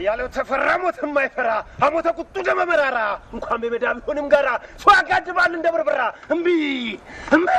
ያለው ተፈራሞት የማይፈራ አሞተ ቁጡ ደመመራራ እንኳን በመዳብ ሆነም ጋራ ሷጋጅባል እንደበርበራ እምቢ እምቢ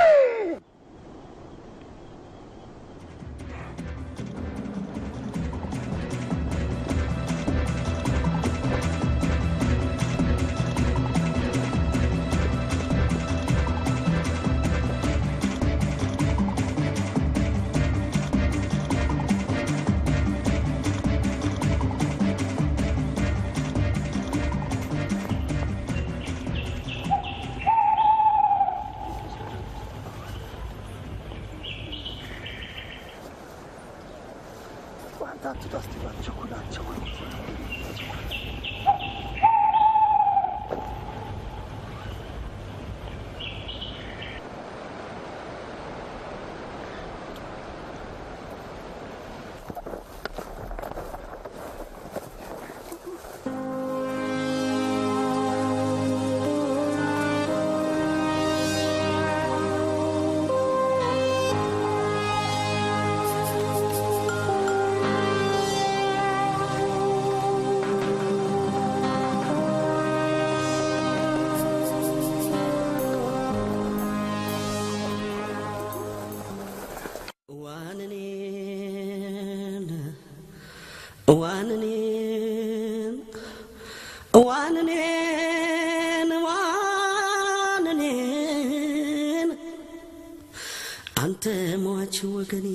አንተ ሟች ወገኔ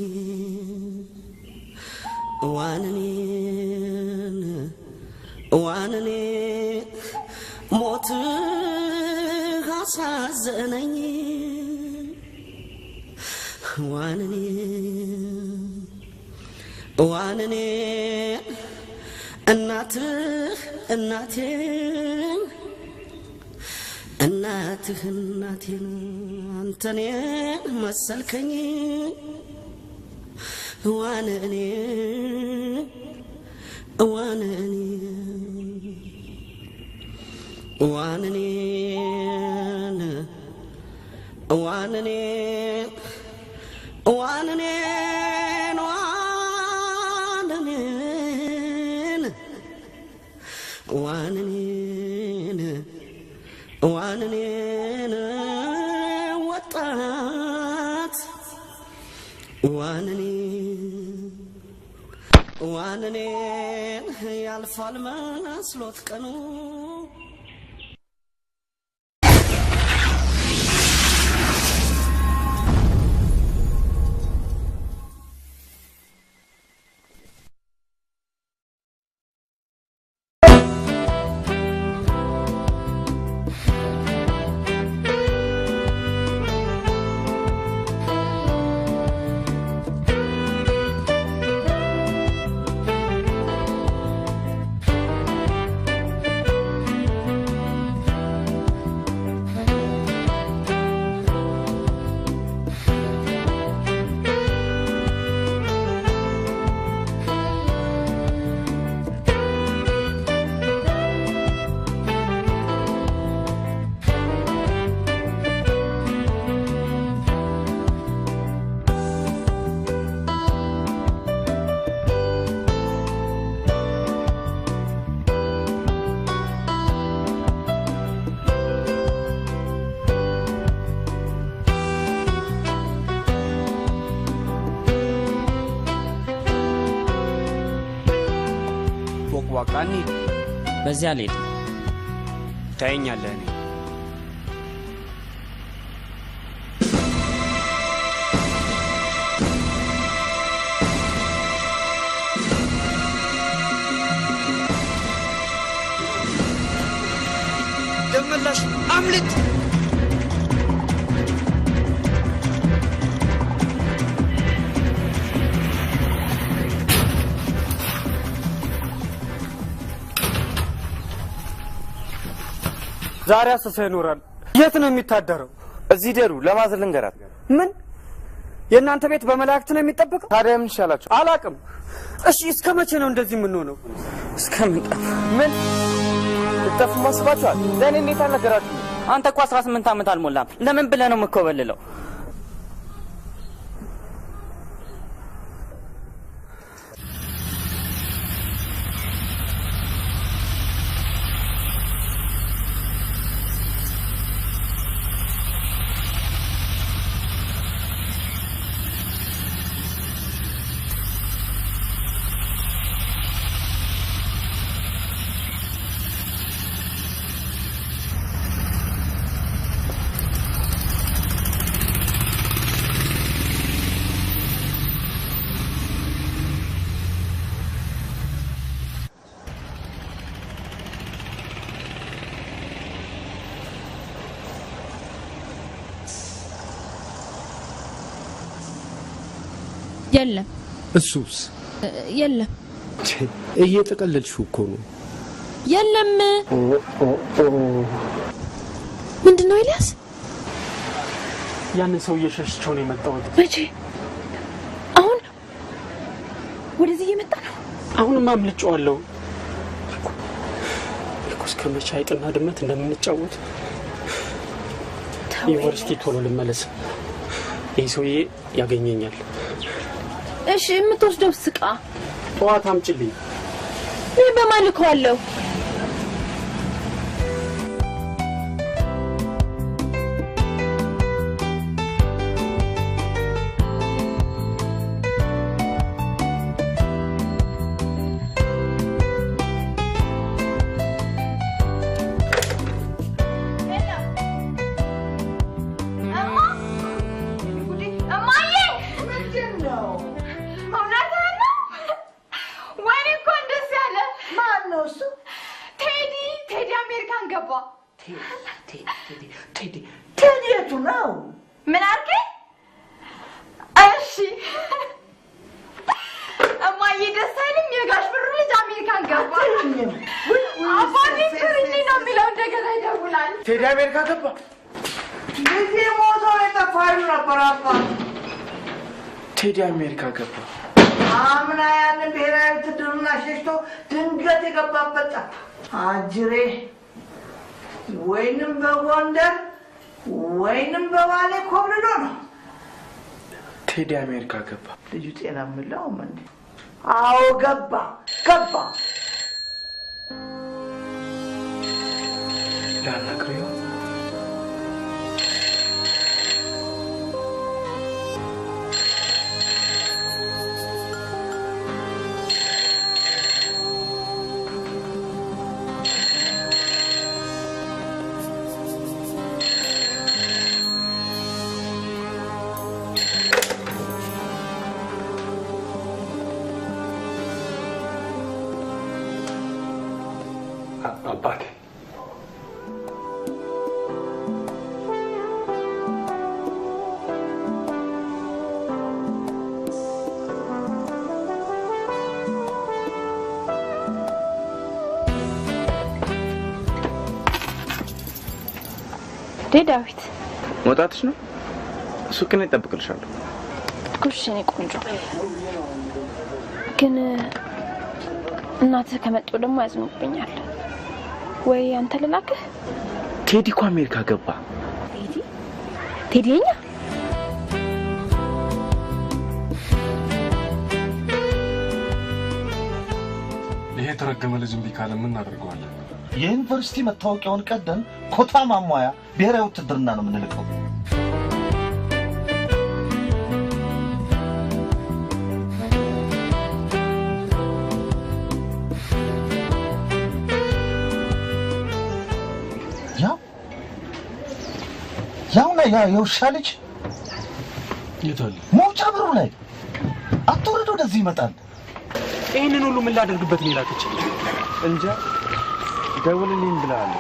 ዋንኔ ሞት አሳዘነኝ ዋንኔ እናቴን አንተኔ መሰልከኝ ዋንኔ ወጣት ዋንኔ ያልፋል መስሎት ቀኑ ናኒ በዚያ ሌት ታየኛለህ እኔ ደመላሽ አምልጥ ዛሬ አሰሰ ይኖራል የት ነው የሚታደረው እዚህ ደሩ ለማዘር ልንገራት ምን የእናንተ ቤት በመላእክት ነው የሚጠበቀው ታዲያ ምን ይሻላችሁ አላቅም እሺ እስከመቼ ነው እንደዚህ ምን ሆነው እስከምንጠፍ ምን ተጠፍ ማስባችኋል ለኔ እንዴት አልነገራችሁ አንተ እኮ 18 ዓመት አልሞላም ለምን ብለህ ነው የምትኮበልለው የለም እሱስ የለም እየተቀለልሽው እኮ ነው የለም ምንድነው ኢልያስ ያን ሰው እየሸሽቸው ነው የመጣው መቼ አሁን ወደዚህ እየመጣ ነው አሁንም አምልጬዋለሁ እኮስ ከመቼ አይጥና ድመት እንደምንጫወት ዩኒቨርሲቲ ቶሎ ልመለስ ይህ ሰውዬ ያገኘኛል እሺ የምትወስደው ስቃ ጠዋት አምጪልኝ እኔ በማልከዋለሁ ቴዲ አሜሪካ ገባ ጊዜ ሞቶ የጠፋዩ ነበር አባ ቴዲ አሜሪካ ገባ አምና ያንን ብሔራዊ ውትድርና ሸሽቶ ድንገት የገባበት አጅሬ ወይንም በጎንደር ወይንም በባሌ ኮብልዶ ነው ቴዲ አሜሪካ ገባ ልጁ ጤና ምለው ምን አዎ ገባ ላናግረው አባቴ ዳዊት ወጣትሽ ነው ሱቅን ይጠብቅልሻለሁ ኩሽኔ ቆንጆ ግን እናትህ ከመጡ ደግሞ ያዝኑብኛል ወይ አንተ ልላክህ ቴዲ እኮ አሜሪካ ገባ ቴዲኛ ይሄ ተረገመ ልጅ እንዲህ ካለ ምን እናደርገዋለን የዩኒቨርሲቲ መታወቂያውን ቀደን ኮታ ማሟያ ብሔራዊ ውትድርና ነው የምንልከው ያውና የውሻ ልጅ የታለ ሞጫ ብሩ ላይ አትወርዶ ወደዚህ ይመጣል ይሄንን ሁሉ ምን ላደርግበት ነው ላከች እንጃ ደውልልኝ ብለሃል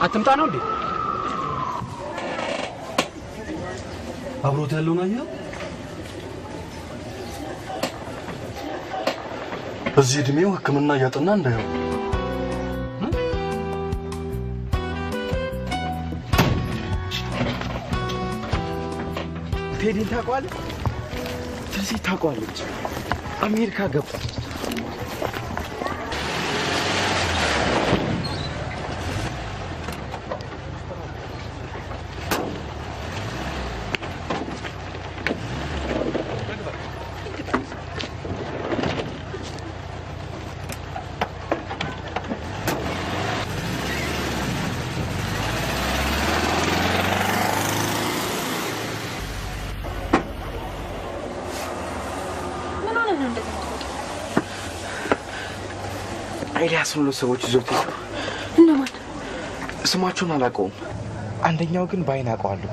አትምጣ ነው እንዴ አብሮት ያለው ነው በዚህ እድሜው ህክምና ያጠና እንዳይሆን ቴዲን ታውቀዋለህ? ትርሲ ታውቀዋለች። አሜሪካ ገባ። ኤልያስ ሁሉ ሰዎች ይዞት ይሉ እነማን ስማቸውን አላውቀውም አንደኛው ግን ባይን አውቀዋለሁ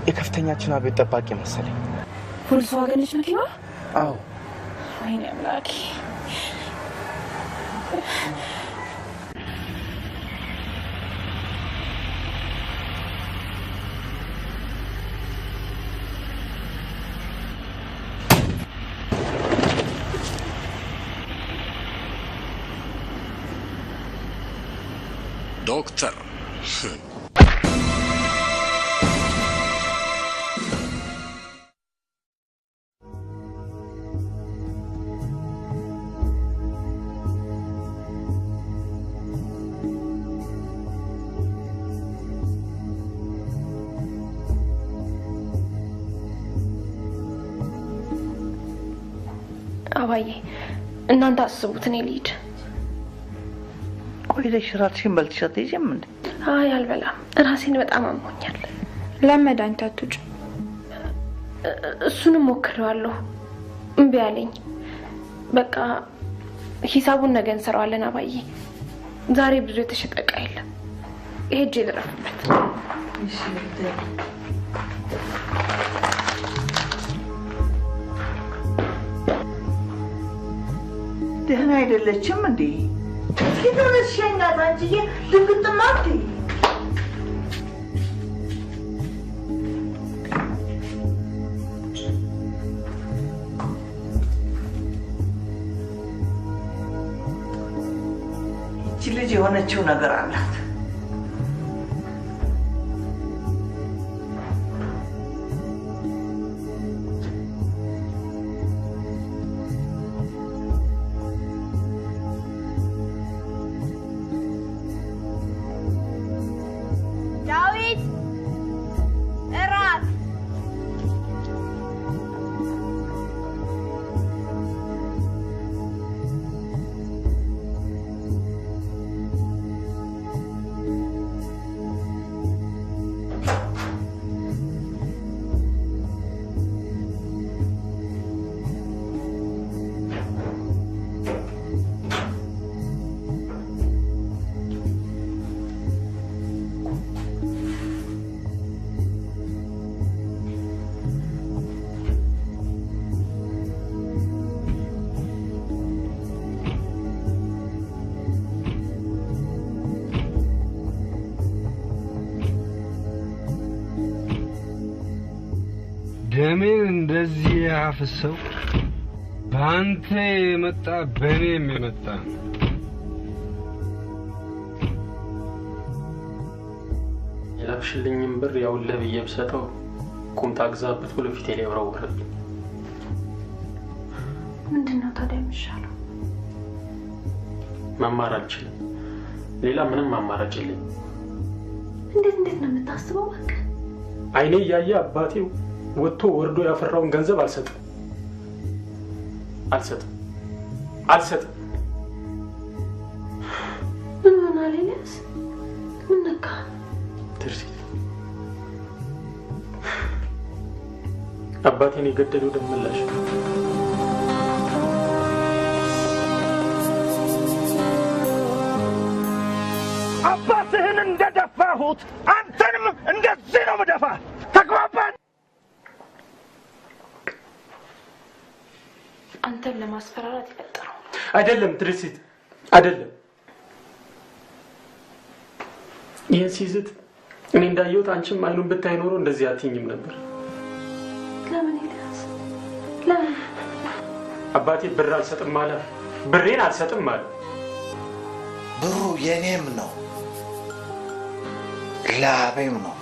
የከፍተኛችን አቤት ጠባቂ መሰለኝ ፎልክስዋገን መኪና አዎ ወይኔ አምላኬ ዶክተር አባዬ እናንተ አስቡት እኔ ልሂድ ቆይተሽ ራስሽን በልተሽ አትሄጂም እንዴ? አይ አልበላም ራሴን በጣም አሞኛል ለመድኃኒት አትውጭ እሱንም ሞክሬዋለሁ እምቢ አለኝ በቃ ሂሳቡን ነገ እንሰራዋለን አባዬ ዛሬ ብዙ የተሸጠቀ የለም ሄጄ ልረፍበት እሺ ደህና አይደለችም እንዴ? እስኪ ተነሽኛት አንቺዬ ድንግጥማ አትይ ይቺ ልጅ የሆነችው ነገር አላት ደሜን እንደዚህ ያፍሰው ባንተ የመጣ በኔም የመጣ የላክሽልኝም ብር ያው ለብዬ ብሰጠው ቁምጣ ግዛበት ብሎ ፊቴ ላይ ወረወረብኝ ምንድነው ታዲያ የሚሻለው መማር አልችልም ሌላ ምንም አማራጭ የለኝም እንዴት ነው የምታስበው በቃ አይኔ ያየ አባቴው ወጥቶ ወርዶ ያፈራውን ገንዘብ አልሰጥም ምን ሆናል ኤልያስ ምን ነካ ትርሲ አባቴን የገደለው ደመላሽ አባትህን እንደደፋሁት አንተንም እንደዚህ ነው መደፋ ተግባባን አንተን ለማስፈራራት ይፈጠራል አይደለም ትርሲት አይደለም ይሄን ሲዝት እኔ እንዳየሁት አንቺም አይኑን ብታይ ኖሮ እንደዚህ አትኝም ነበር ለምን ይላስ ለምን አባቴ ብር አልሰጥም ማለት ብሬን አልሰጥም ማለት ብሩ የኔም ነው ላቤም ነው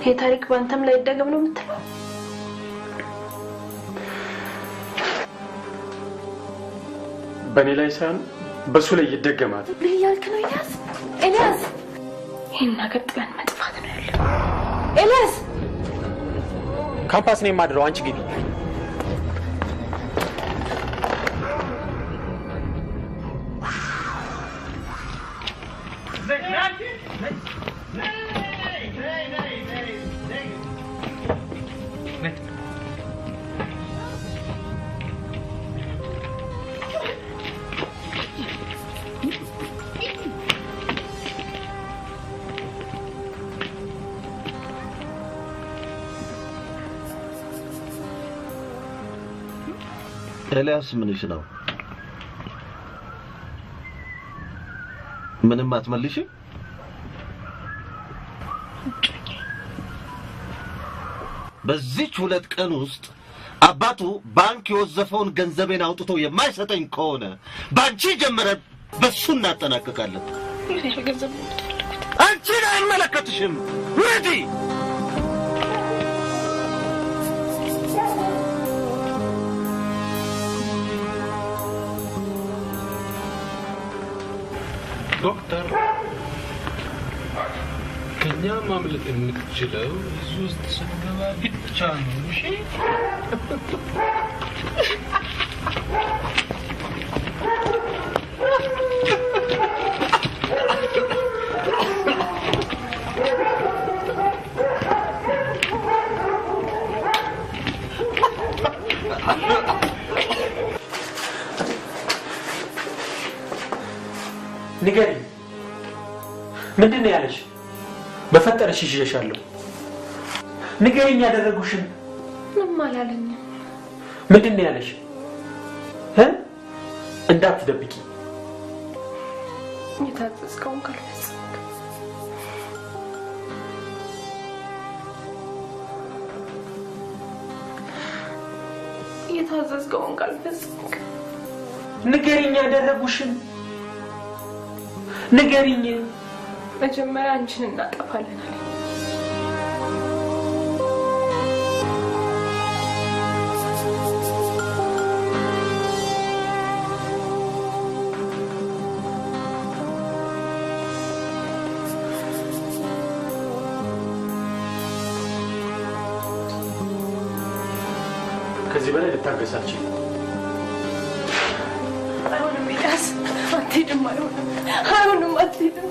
የታሪክ ባንተም ላይ ደገም ነው የምትለው በኔ ላይ ሳይሆን በሱ ላይ ይደገማል ለያልክ ነው ኤልያስ ይሄን ነገር ጥለን መጥፋት ነው ያለው ኤልያስ ካምፓስ ነው የማድረው አንቺ ግቢ ኤልያስ ምንሽ ነው ምንም አትመልሺ በዚህ 2 ቀን ውስጥ አባቱ ባንክ የወዘፈውን ገንዘቤን አውጥቶ የማይሰጠኝ ከሆነ ባንቺ ጀመረ በሱ እናጠናቀቃለን አንቺ አይመለከትሽም ወዲ ዶክተር ከኛ ማምለጥ የምትችለው እዚህ ውስጥ ስንገባ ብቻ ነው እሺ ንገሪ ምንድነው ያለሽ በፈጠረሽ ይሽሻለሁ ንገሪኝ ያደረጉሽን ምንም አላለኝ ምንድነው ያለሽ እንዳትደብቂ የታዘዝከውን ካልፈጸምክ የታዘዝከውን ካልፈጸምክ ንገሪኝ ያደረጉሽን ንገሪኝ መጀመሪያ አንቺን እናጠፋለን አለ ከዚህ በላይ ልታገስ አልችልም አይሆንም ኤልያስ አትሄድም አይሆንም አትሄድም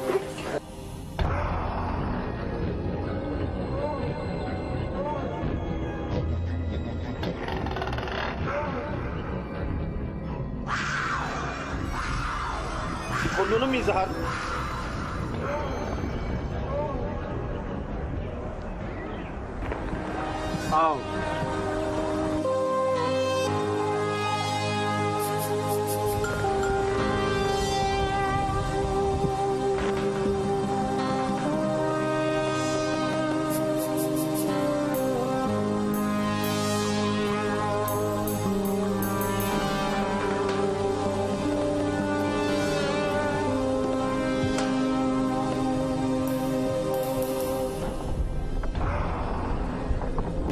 ሁሉንም ይዘሃል አዎ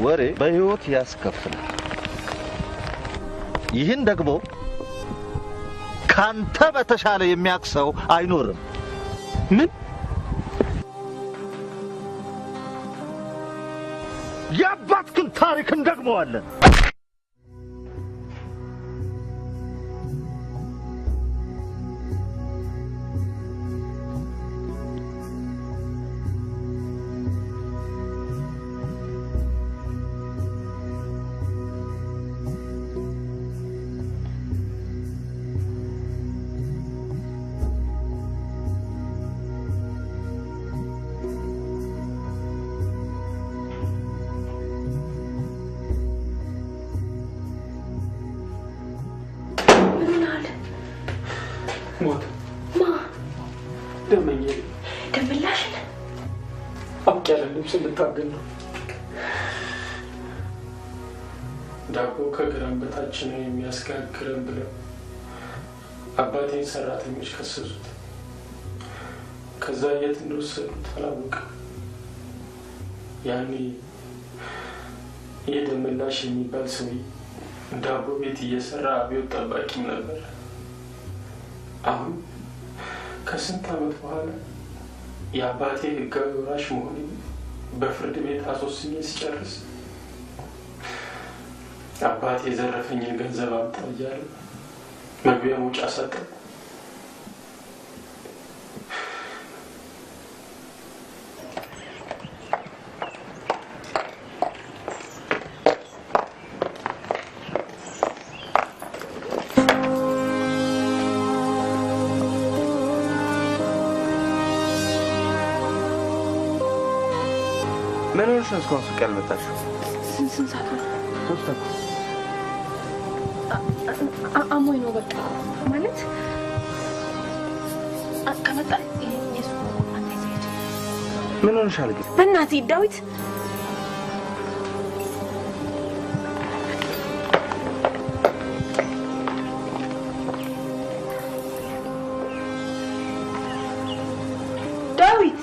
ወሬ በህይወት ያስከፍላል ይህን ደግሞ ካንተ በተሻለ የሚያክሰው አይኖርም ምን ያባትክን ታሪክ እንደግመዋለን ሞት ማ ደመኘ ደምላሽ አብቂያለ ልብስ ልታገል ነው ዳቦ ከግራም በታች ነው የሚያስጋግረን ብለው አባቴን ሰራተኞች ከሰሱት ከዛ የት እንደወሰዱት አላወቅም ያኔ የደምላሽ የሚባል ሰው ዳቦ ቤት እየሰራ አብዮት ጠባቂም ነበር አሁን ከስንት ዓመት በኋላ የአባቴ ህጋዊ ወራሽ መሆኔን በፍርድ ቤት አስወስኜ ሲጨርስ አባቴ የዘረፈኝን ገንዘብ አምጣ እያለ መግቢያ መውጫ ሰጠ ምን ሆነሽ ነው እስካሁን ሱቅ ያልመጣሽው? ስንት ሰዓት ነው? 3 ተኩል አሞኝ ነው በቃ ማለት ከመጣ ምን ሆነሻል ግን? በእናትህ ዳዊት ዳዊት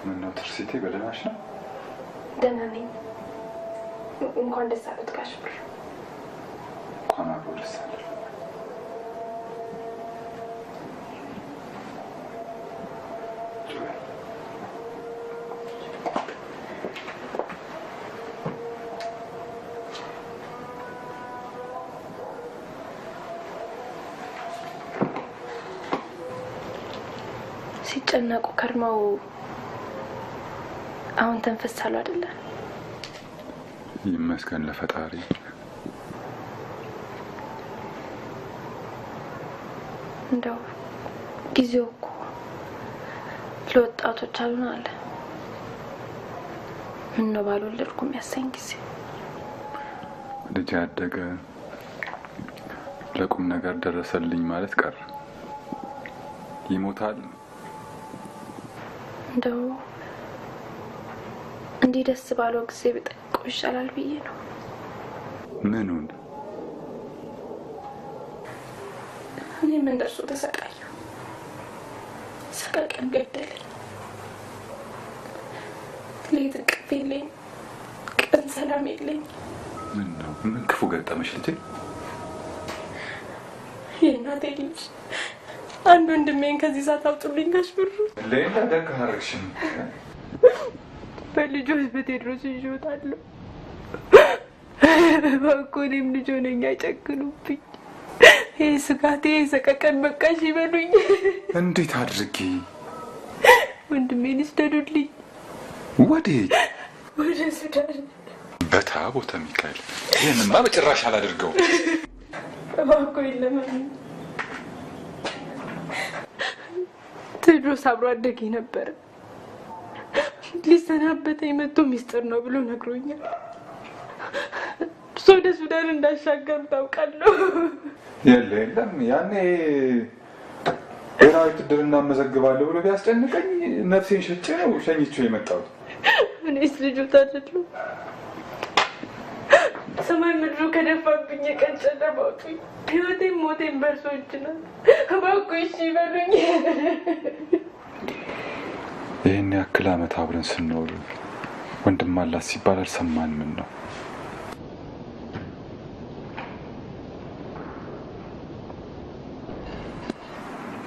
ምነው ትርሲቴ በደህናሽ ነው? ደህና ነኝ። እንኳን ደስ አለዎት ጋሽ ብሩ። እንኳን አብሮ ደስ አለን። ሲጨነቁ ከርመው አሁን ተንፈሳሉ አይደለ? ይመስገን ለፈጣሪ። እንደው ጊዜው እኮ ለወጣቶች አሉን አለ። ምነው ባልወለድኩ የሚያሰኝ ጊዜ። ልጅ ያደገ ለቁም ነገር ደረሰልኝ ማለት ቀረ። ይሞታል። እንደው እንዲህ ደስ ባለው ጊዜ ብጠይቀው ይሻላል ብዬ ነው። ምኑን? እኔ ምን ደርሶ ተሰቃየሁ። ሰቀቀን ገደለኝ። ሌት እንቅልፍ የለኝ፣ ቀን ሰላም የለኝ። ምን ነው? ምን ክፉ ገጠመሽ ልጄ? የእናቴ ልጅ አንድ ወንድሜን ከዚህ ሰዓት አውጡልኝ ጋሽ ብሩ። ሌላ ደግ አደረግሽም። በልጆች በቴድሮስ ይወጣሉ። በኮኔም ልጅ ሆነኛ አይጨክኑብኝ። ይሄ ስጋቴ ሰቀቀን በቃሽ ይበሉኝ። እንዴት አድርጊ? ወንድሜን ይስደዱልኝ። ወዴት? ወደ ሱዳን። በታቦተ ሚካኤል። ይህንማ በጭራሽ አላደርገው። እባክዎን ለምን? ቴድሮስ አብሮ አደጌ ነበር። ሊሰናበተኝ መጥቶ ሚስጥር ነው ብሎ ነግሮኛል። ወደ ሱዳን እንዳሻገሩ ታውቃለሁ። የለም ያኔ ብሔራዊ ውትድርና መዘግባለሁ ብሎ ቢያስጨንቀኝ ነፍሴን ሸጬ ነው ሸኝቼው የመጣሁት። እኔስ ልጆት አይደለሁ። ሰማይ ምድሩ ከደፋብኝ ቀን ጨለማውኝ ህይወቴም ሞቴም በእርሶ እጅ ነው። እባክዎ እሺ በሉኝ። ይህን ያክል ዓመት አብረን ስንኖር ወንድም አላት ሲባል አልሰማን ምን ነው?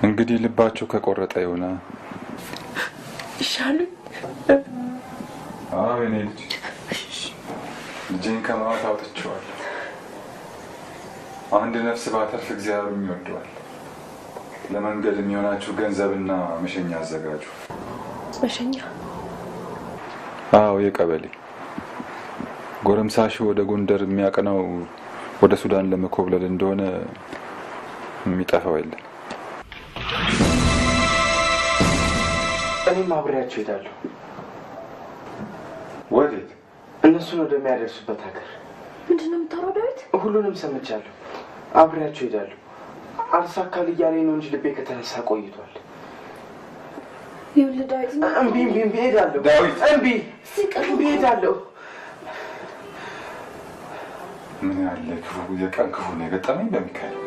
እንግዲህ ልባቸው ከቆረጠ ይሆና ይሻሉ። አዎ የኔ ልጅ ልጄን ከማለት አውጥቼዋለሁ። አንድ ነፍስ ባተርፍ እግዚአብሔርም ይወደዋል። ለመንገድ የሚሆናችሁ ገንዘብና መሸኛ አዘጋጁ። መሸኛ? አዎ የቀበሌ ጎረምሳሹ ወደ ጎንደር የሚያቀናው ወደ ሱዳን ለመኮብለል እንደሆነ የሚጠፋው የለም። እኔም አብሬያቸው እሄዳለሁ። ወዴት? እነሱን ወደሚያደርሱበት ሀገር። ምንድነው የምታወራው ዳዊት? ሁሉንም ሰምቻለሁ። አብሬያቸው እሄዳለሁ። አልሳካል እያለኝ ነው እንጂ ልቤ ከተነሳ ቆይቷል። ይኸውልህ ዳዊት፣ እምቢ እሄዳለሁ። ዳዊት እምቢ እሄዳለሁ። ምን ያለ ክፉ የቀን ክፉ ነው የገጠመኝ በሚካኤል።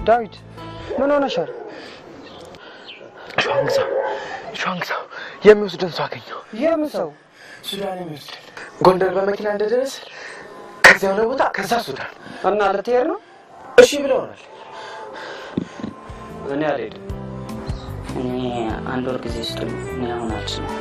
ዳዊት ምን ሆነሻል? ሻንግዛው የሚወስደን ሰው አገኘው። የምን ሰው? ሱዳን የሚወስደን። ጎንደር በመኪና እንደደረስ ከዚያ የሆነ ቦታ ከዛ ሱዳን እና ልትሄድ ነው? እሺ ብለውናል። እኔ አልሄድም። እኔ አንድ ወር ጊዜ ስጡኝ። እኔ አሁን አልችልም።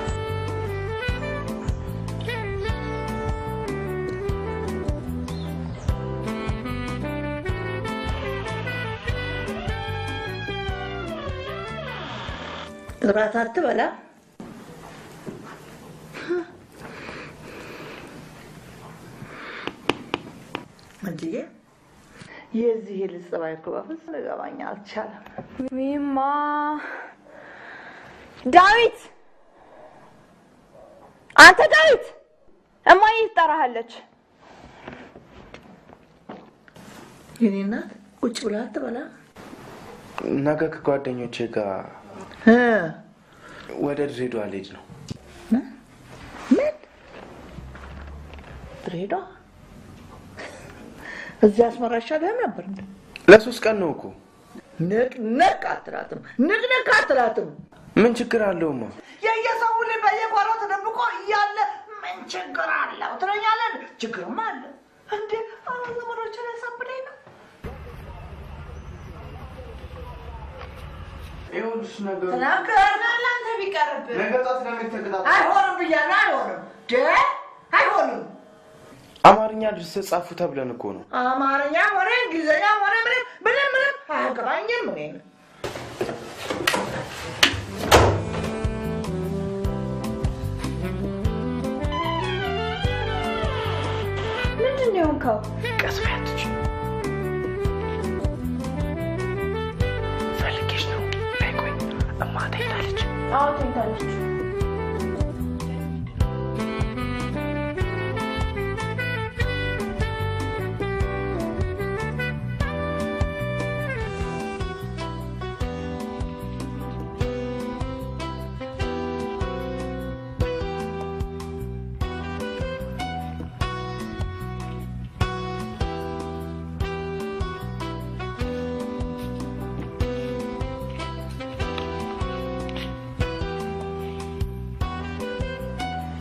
እራት አትበላ? እንዴ የዚህ ልጅ ጸባይ እኮ በፍጹም ሊገባኝ አልቻለም። ሚማ ዳዊት፣ አንተ ዳዊት፣ እማዬ ትጠራሃለች። የኔ እናት ቁጭ ብላ አትበላ? ነገ ከጓደኞቼ ጋር ወደ ድሬዳዋ ልሄድ ነው። ምን ድሬዳዋ? እዚያ አስመራሻለህ ነበር እንዴ? ለ3 ቀን ነው እኮ። ንቅንቅ አትላትም። ምን ችግር አለውማ? የየሰው ልጅ በየጓሮው ተደብቆ እያለ ምን ችግር አለው ትለኛለህ? ችግርማ አለ እንዴ? አሁን ዘመዶቼ ላይ ሳብደኝ ነው። ይኸውልሽ ነገር ተናገርና ለአንተ ቢቀርብህ ነገ ጧት ለምትተከታተል አይሆንም ብያለሁ። አይሆንም። አማርኛ ልትጻፉ ተብለን እኮ ነው። አማርኛ ሆነ እንግሊዝኛ ሆነ ምንም አያገባኝም። ምን ምንድን ነው የሆንከው? ቀስ በይ አትችይ። ፈልጌሽ ነው። በይ ቆይ፣ እማ ተኝታለች። አዎ ተኝታለች።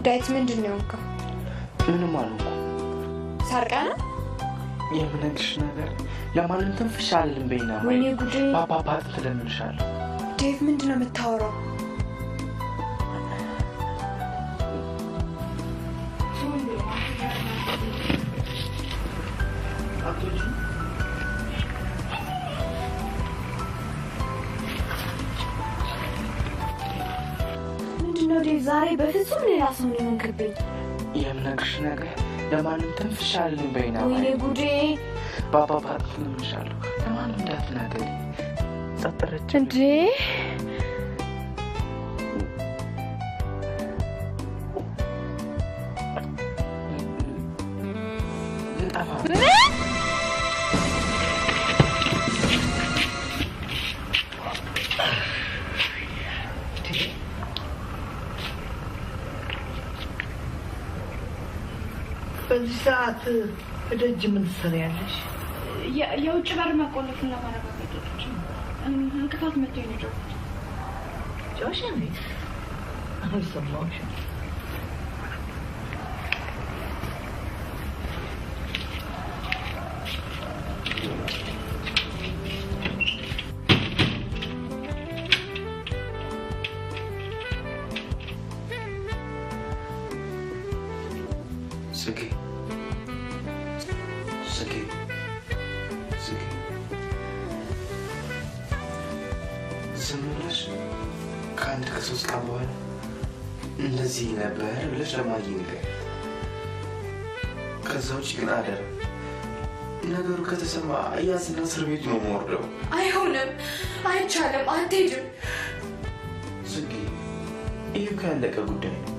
ዳዊት ምንድን ነው የሆንከው? ምንም አልሆንኩም። ሰርቀህ ነው? የምነግርሽ ነገር ለማንም ትንፍሽ አልልም። በይና ወይኔ ጉዴ! ባባባ ትለምንሻለሁ። ዴቭ ምንድን ነው የምታወራው? ምንድን ምንድነው ዴቭ ዛሬ በፍጹም ሌላ ሰው ነው የሆንክብኝ? የምነግርሽ ነገር ለማንም ትንፍሽ አልልም በይና። ወይኔ ጉዴ! ባባ ትንምሻለሁ ለማንም እንዳትናገሪ። ጸጥረች እንዴ? በዚህ ሰዓት እደጅ ምን ትሰሪያለሽ? የውጭ በር መቆለፍና ማረጋገጥ እንቅፋት መጥቶ ነው ጆሮች ጆሽ እንዴ? አልሰማሁሽም። እንደዚህ ነበር ብለሽ ለማየ ነገር ከዛው ውጭ ግን አደረ ነገሩ ከተሰማ እያዝና እስር ቤት ነው የምወርደው። አይሆንም፣ አይቻልም፣ አትሄድም። ጽጌ ይህ ካለቀ ጉዳይ ነው።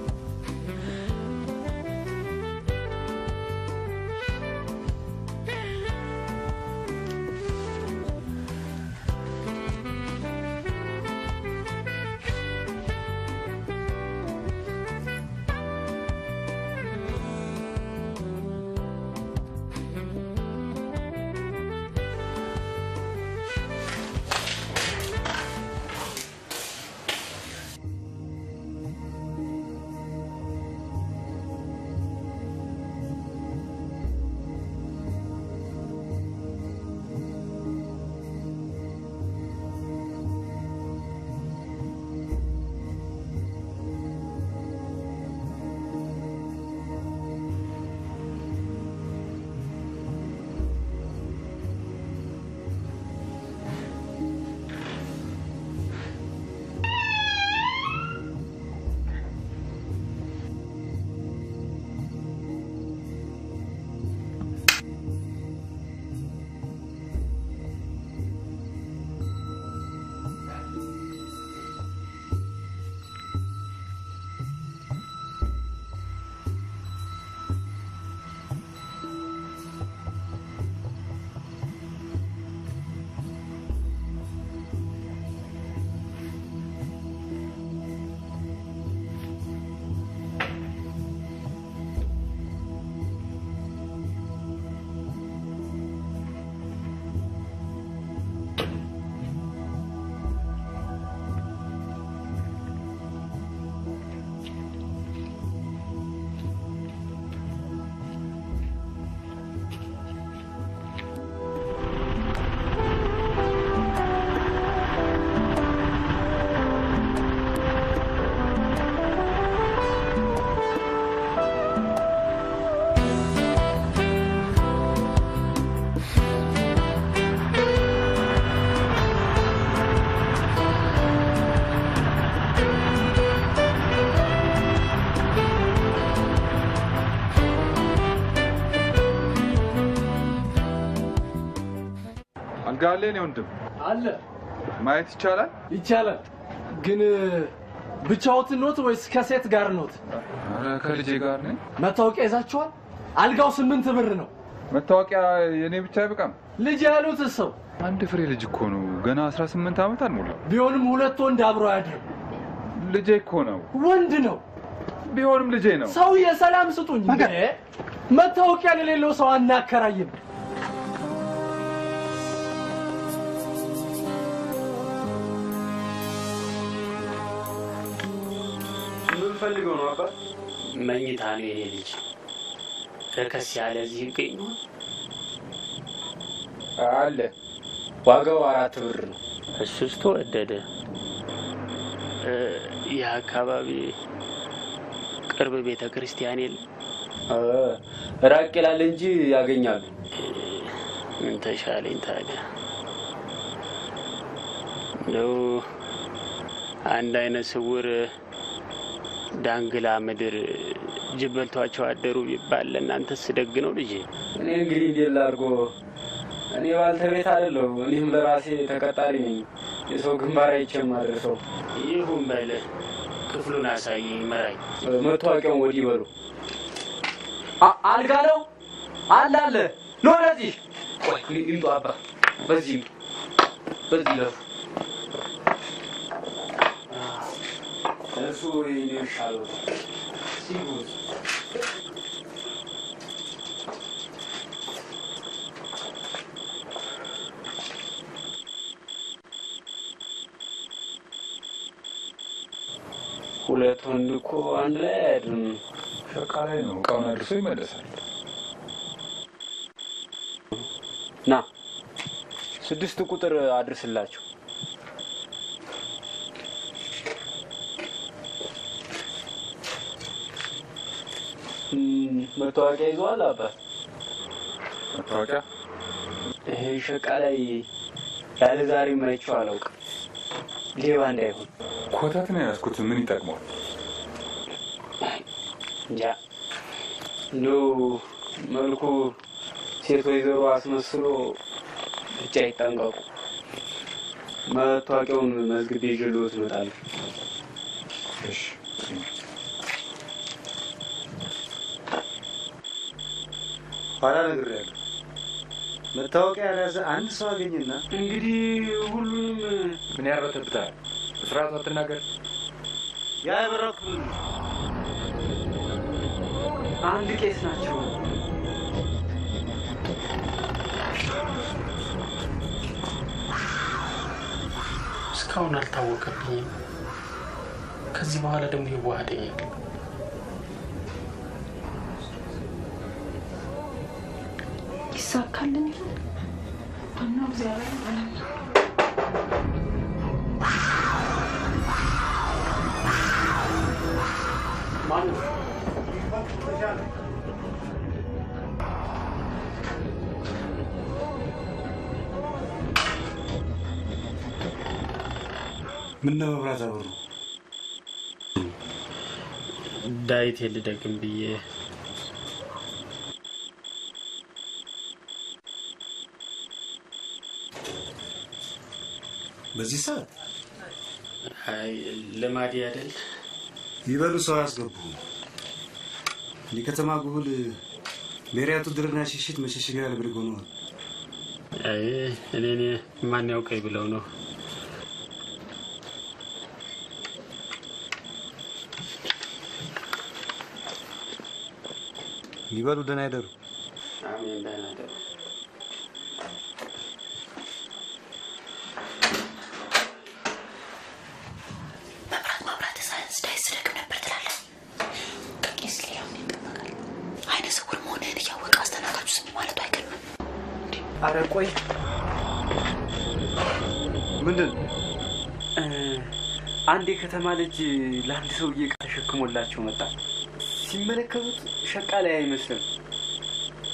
ጋሌ ነው ወንድም አለ ማየት ይቻላል? ይቻላል። ግን ብቻዎት ኖት ወይስ ከሴት ጋር ኖት? ከልጄ ጋር ነኝ። መታወቂያ ይዛችኋል? አልጋው 8 ብር ነው። መታወቂያ የኔ ብቻ አይበቃም? ልጅ ያሉት ሰው አንድ ፍሬ ልጅ እኮ ነው። ገና 18 ዓመት አልሞላው። ቢሆንም ሁለት ወንድ አብሮ ያድር። ልጄ እኮ ነው። ወንድ ነው። ቢሆንም ልጄ ነው። ሰው የሰላም ስጡኝ። መታወቂያ ለሌለው ሰው አናከራይም። ፈልገው ነው አባ? መኝታ ነው የኔ ልጅ። ከከስ ያለ እዚህ ይገኛል አለ። ዋጋው 4 ብር ነው። እሱስ ተወደደ። የአካባቢ ቅርብ ቤተ ክርስቲያን የለ? ራቅ ይላል እንጂ ያገኛሉ። ምን ተሻለኝ ታዲያ? እንደው አንድ አይነ ስውር ዳንግላ ምድር ጅበልቷቸው አደሩ ይባል ለእናንተስ ደግ ነው ልጄ? እኔ እንግዲህ እንዴት ላድርጎ? እኔ ባልተቤት አይደለሁ። እኔም ለራሴ ተቀጣሪ ነኝ። የሰው ግንባር አይቼም አደረሰው። ይሁን በለ ክፍሉን አሳየኝ መራኝ። መታወቂያውን ወዲህ በሉ። አልጋ ነው አለ ነው ለዚህ ቆይ ይምጡ አባ። በዚህ ለፉ እሱ ይሻለው ሲጉዝ ሁለት ወንድ እኮ አንድ ላይ አይደለም። ሸቃ ላይ ነው። እቃውን አድርሶ ይመለሳል። ና 6 ቁጥር አድርስላችሁ። መታወቂያ ይዟል አባ? መታወቂያ? ይሄ ሸቃ ላይ ያለ ዛሬ ማይቼው አላውቅም። ሌባ እንዳይሆን። ኮታት ነው ያዝኩት። ምን ይጠቅመዋል? እንጃ እንደው መልኩ ሴት ወይዘሮ አስመስሎ ብቻ ይጠንቀቁ። መታወቂያውን መዝግቤ ይዤልዎት እመጣለሁ። እሺ። ኋላ ነግሬያለሁ። መታወቂያ ያልያዘ አንድ ሰው አገኘና እንግዲህ ሁሉንም ምን ያርበተብታል? በስርዓቱ አትናገር። ያ የበረኩ አንድ ቄስ ናቸው። እስካሁን አልታወቀብኝም። ከዚህ በኋላ ደግሞ ይዋሃደኛል። ይሳካልን ይሆን? አናው እግዚአብሔር ማለት ነው። ማን ምን ነው መብራት አበሩ? ዳዊት ልደግም ብዬ በዚህ ሰዓት አይ ለማዲ አይደል ይበሉ ሰው ያስገቡ። የከተማ ጉብል ሜሪያቱ ድርና ሽሽት መሸሸጊያ ለብርጎ ነው። አይ እኔ ማን ያውቀኝ ብለው ነው። ይበሉ ደህና ይደሩ። አሜን ደህና ይደሩ። መብራት ሳይንስ ዳይስ ደግም ነበር ትላለህ። ከቄስ ሌላው ምን ይጠበቃል? አይነ ስውር መሆንህን እያወቀ አስተናጋጁ ዝም ማለቱ አይገርምም። አረ ቆይ ምንድን አንድ የከተማ ልጅ ለአንድ ሰውዬ ተሸክሞላቸው መጣ። ሲመለከቱት ሸቃ ላይ አይመስልም።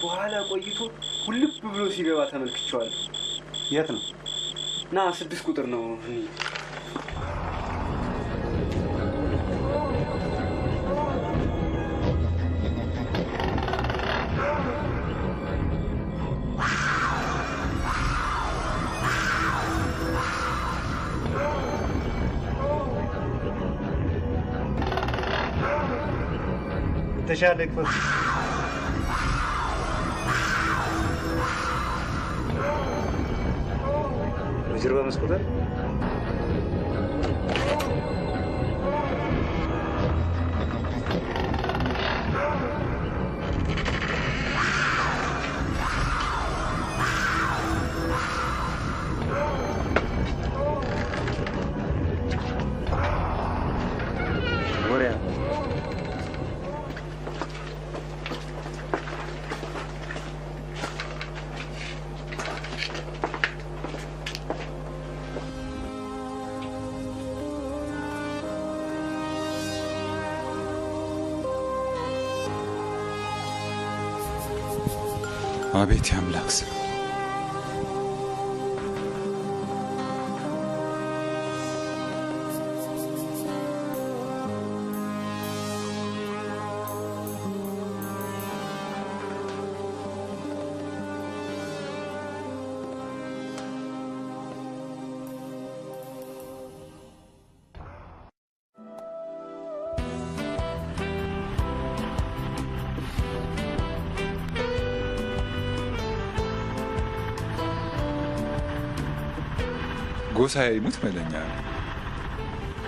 በኋላ ቆይቶ ሁልብ ብሎ ሲገባ ተመልክቼዋለሁ። የት ነው? ና 6 ቁጥር ነው። ተሻለ ክፈት። በጀርባ መስኮት ወሪያ አቤት ያምላክ ስም! ጎሳዬ ይሙት መለኛ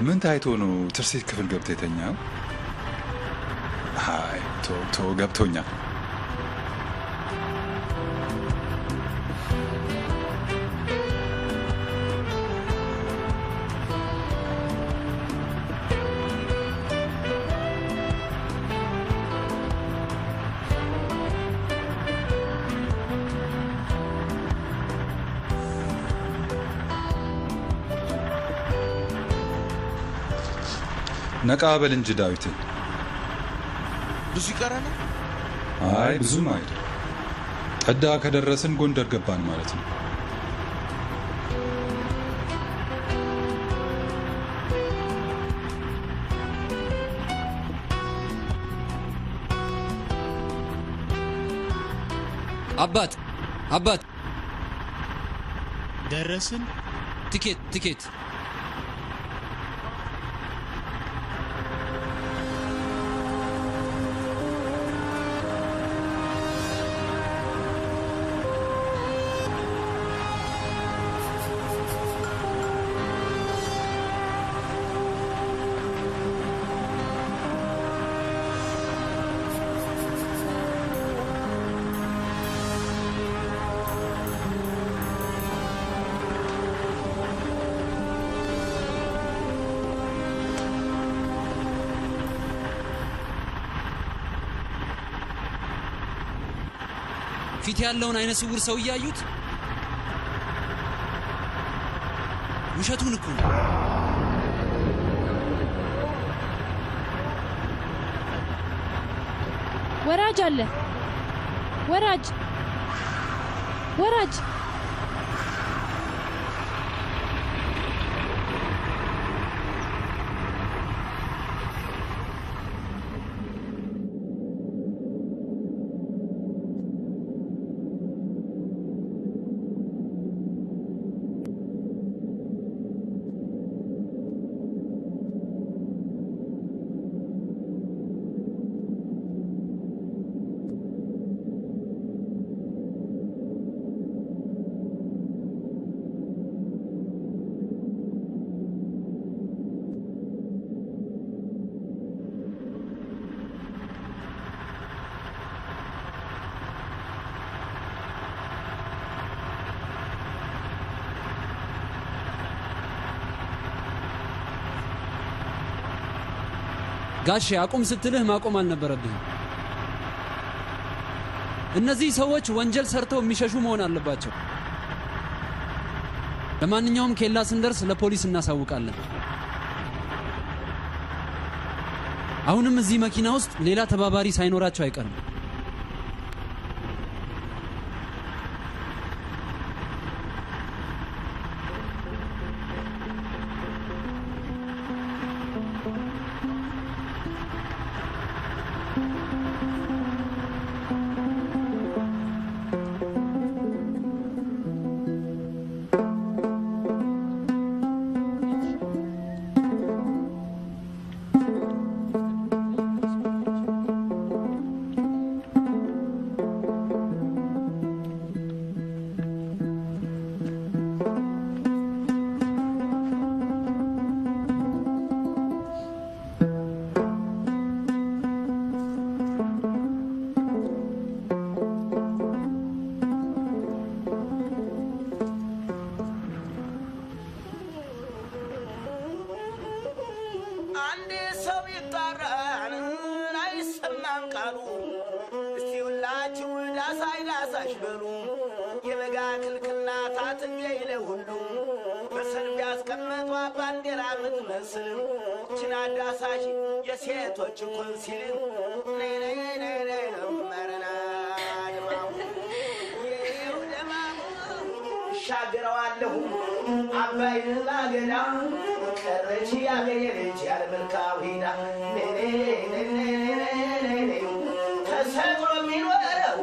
ምን ታይቶ ነው ትርሲት ክፍል ገብቶ የተኛው? አይ ቶ ገብቶኛል። ነቃ በል እንጂ ዳዊት። ብዙ ይቀራል? አይ ብዙም አይደል። ጠዳ ከደረስን ጎንደር ገባን ማለት ነው። አባት ደረስን? ትኬት ፊት ያለውን አይነ ስውር ሰው ያዩት? ውሸቱን እኮ ነው። ወራጅ አለ። ወራጅ ጋሼ አቁም ስትልህ ማቆም አልነበረብህም። እነዚህ ሰዎች ወንጀል ሰርተው የሚሸሹ መሆን አለባቸው። ለማንኛውም ኬላ ስንደርስ ለፖሊስ እናሳውቃለን። አሁንም እዚህ መኪና ውስጥ ሌላ ተባባሪ ሳይኖራቸው አይቀርም። የሴቶች ኮንሲል ሻገረዋለሁ አባይን ላገዳ ቀረች ያገሬ ልጅ ያለመልካው ሂዳ ተሰቅሎ የሚኖረው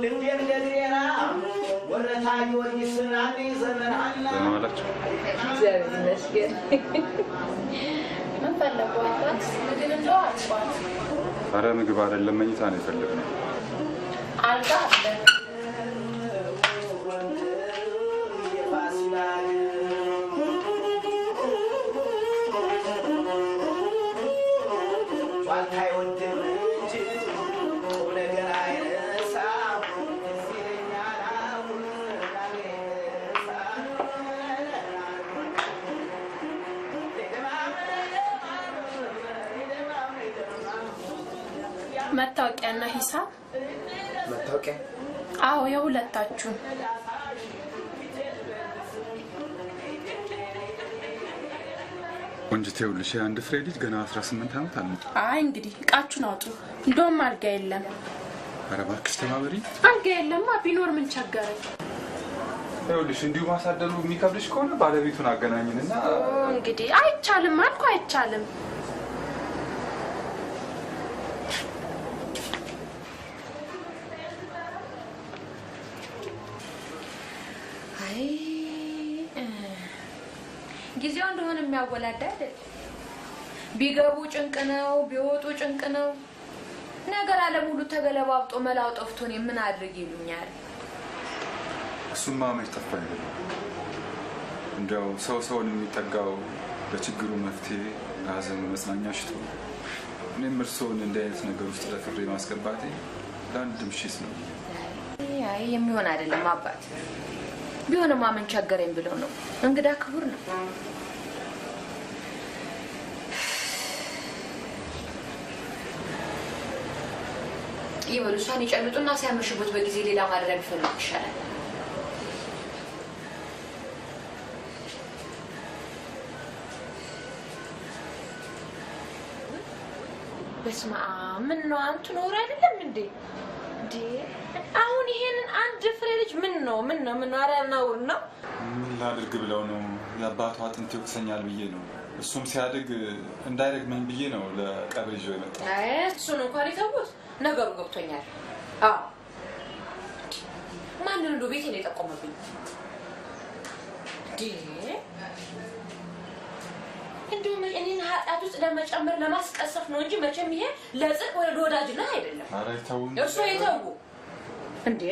ልቤም ደግሬራ ወረታ ጊዮርጊስን አንድ ዘመን አላ እግዚአብሔር ይመስገን። ምን ፈለጉ አባት? ምግብ እንደው አልቋል። ኧረ ምግብ አይደለም መኝታ ነው የፈለግነው። አልጋ አለ። ጧት አይወድም እንጂ ቁም ነገር አይረሳም ይለኛል አሁን መታወቂያና ሂሳብ መታወቂያ? አዎ የሁለታችሁ ወንጅቴ ይኸውልሽ አንድ ፍሬ ልጅ ገና 18 ዓመት አለ። አይ እንግዲህ እቃችሁን አውጡ። እንደውም አልጋ የለም። ኧረ እባክሽ ተባበሪ። አልጋ የለማ ቢኖር ምን ቸገረኝ? ይኸውልሽ እንዲሁ ማሳደሩ የሚከብድሽ ከሆነ ባለቤቱን አገናኝንና እንግዲህ አይቻልም አልኩ አይቻልም። ጊዜው እንደሆነ የሚያወላዳ አይደል? ቢገቡ ጭንቅ ነው፣ ቢወጡ ጭንቅ ነው። ነገር አለ ሙሉ ተገለባብጦ መላው ጠፍቶን ምን አድርግ ይሉኛል። እሱማ መች ጠፋኝ። እንዲያው ሰውን የሚጠጋው ለችግሩ መፍትሄ ለሀዘኑ መጽናኛ ሽቶ እኔም እርስዎን እንዲህ አይነት ነገር ውስጥ ለፍሬ ማስገባቴ ለአንድ ምሽት ነው። አይ የሚሆን አይደለም አባት። ቢሆንማ ምን ቸገረኝ ብለው ነው። እንግዳ ክቡር ነው። ይበሉ እሷን ይጨልጡና ሲያመሽቡት በጊዜ ሌላ ማድረግ ቢፈልግ ይሻላል። በስመ አብ ምን ነው አንተ ኖር አይደለም እንዴ? አሁን ይሄንን አንድ ፍሬ ልጅ ምን ነው አራናው ነው? ምን ላድርግ ብለው ነው የአባቷ አጥንት ይወቅሰኛል ብዬ ነው። እሱም ሲያድግ እንዳይረግመኝ ብዬ ነው ለቀብር ይዤው የመጣው። አይ እሱን እንኳን ይተውት፣ ነገሩ ገብቶኛል። አዎ ማንን ነው ቤቴን የጠቆመብኝ? እንደውም እኔን ኃጢአት ውስጥ ለመጨመር ለማስቀሰፍ ነው እንጂ መቼም ይሄ ለጽድቅ ወይ ለወዳጅና አይደለም። ኧረ ተው እርሱ ይተው እንዴ!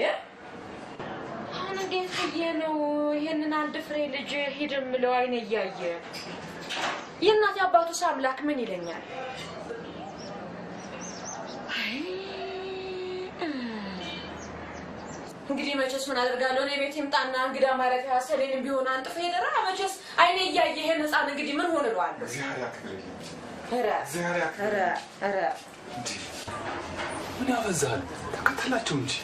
አሁን እንዴት ብዬ ነው ይሄንን አንድ ፍሬ ልጅ ሂድ የምለው? አይኔ እያየ የእናቴ አባቱስ አምላክ ምን ይለኛል? እንግዲህ መቼስ ምን አደርጋለሁ? እኔ ቤት ይምጣና እንግዳ ማረፊያ ሰሌንም ቢሆን አንጥፎ ሄደራ። መቼስ አይኔ እያየ ይሄን ህፃን እንግዲህ ምን ሆነ እለዋለሁ? እግዚአብሔር ያክብርልኝ። ኧረ ምን ያበዛል? ተከተላቸው እንጂ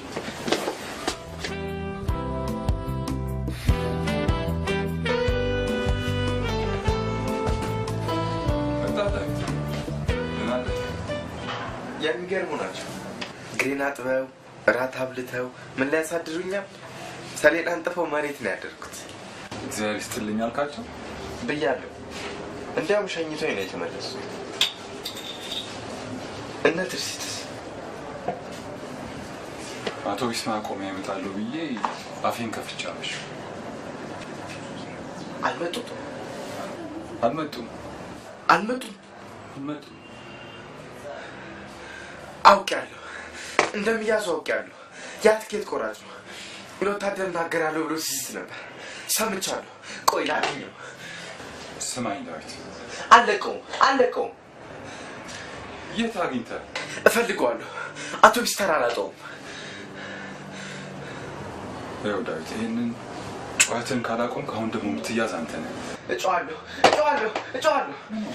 የሚገርሙ ናቸው። ግሬን አጥበው እራት አብልተው ምን ላይ ያሳድሩኛል? ሰሌን አንጥፈው መሬት ነው ያደርኩት። እግዚአብሔር ይስጥልኝ አልካቸው ብያለሁ። እንዲያውም ሸኝቶኝ ነው የተመለሱት። እነ ትርሲትስ አውቶቡስ ማቆሚያ ይመጣሉ ብዬ አፌን ከፍቻለሁ። አልመጡም። አውቄያለሁ፣ እንደሚያዙ አውቄያለሁ። ያ ትኬት ቆራጭ ነው። ለወታደር እናገራለሁ ብሎ ሲስት ነበር ሰምቻለሁ። ቆይ ላግኘው። ስማኝ ዳዊት፣ አለቀውም። የት አግኝተህ? እፈልገዋለሁ። አውቶቡስ ተራ አላጣውም። ይኸው ዳዊት፣ ይሄንን ጨዋታን ካላቆምክ አሁን ደግሞ የምትያዝ አንተ ነህ። እጨዋለሁ።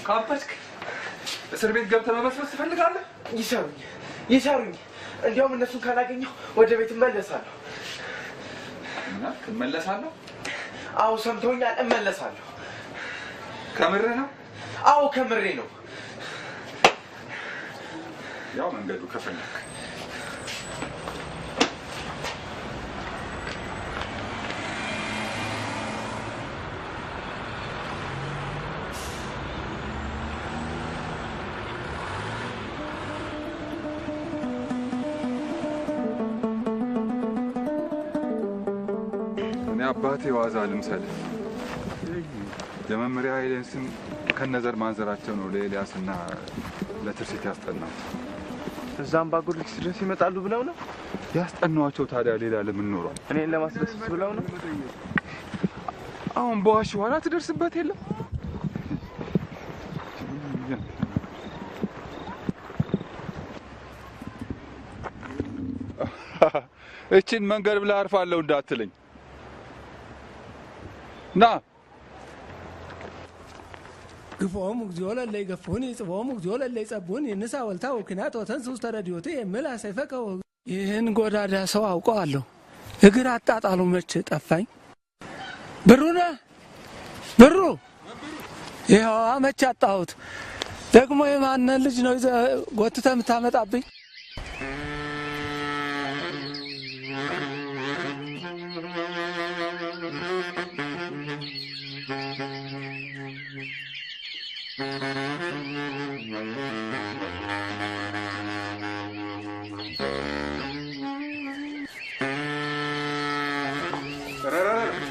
ካበድክ እስር ቤት ገብተህ መበስበስ ትፈልጋለህ? ይሰሩኝ። እንዲያውም እነሱን ካላገኘሁ ወደ ቤት እመለሳለሁ። እመለሳለሁ? አዎ ሰምተውኛል፣ እመለሳለሁ። ከምርህ ነው? አዎ ከምሬ ነው። ያው መንገዱ ከፈለክ አባቴ ዋዛ ልምሰልህ። የመምሪያ ኃይሌን ስም ከነዘር ማንዘራቸው ነው ለኤልያስና ለትርሲት ያስጠናው። እዛም ባጎልክስ ድረስ ይመጣሉ ብለው ነው ያስጠናዋቸው። ታዲያ ሌላ ለምን ኖሯል? እኔን ለማስደሰት ብለው ነው። አሁን በዋሽ ኋላ ትደርስበት የለም። እችን መንገድ ብላ አርፋለሁ እንዳትለኝ ና ግፎም እግዚኦ ለለይ ገፉን ይጽቦም እግዚኦ ለለይ ጸቡን ይንሳ ወልታ ወክናት ወተንሱስ ተረዲዮቴ የምል አሰይፈከው ይህን ጎዳዳ ሰው አውቀዋለሁ። እግር አጣጣሉ መች ጠፋኝ። ብሩነ ብሩ ይኸው መች አጣሁት። ደግሞ የማን ልጅ ነው ጎትተህ የምታመጣብኝ?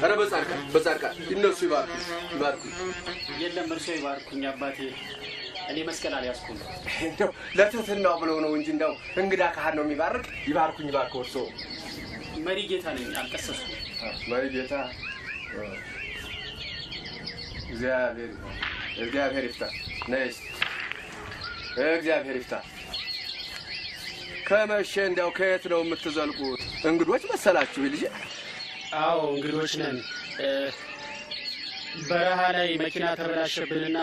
ኧረ በጻድቃ እነሱ ይባርኩ። የለም እርሶ ይባርኩኝ አባቴ። እኔ መስቀል አልያዝኩም። እንደው ለትህትናው ብለው ነው እንጂ እንደው እንግዳ ካህን ነው የሚባርክ። ይባርኩኝ ባርከው እርሶ። መሪ ጌታ ነኝ አልቀሰስኩም። መሪ ጌታ እግዚአብሔር ይፍታ። ነይስ እግዚአብሔር ይፍታ። ከመሸ እንደው ከየት ነው የምትዘልቁት? እንግዶች መሰላችሁ ልጅ? አዎ እንግዶች ነን። በረሃ ላይ መኪና ተበላሸብንና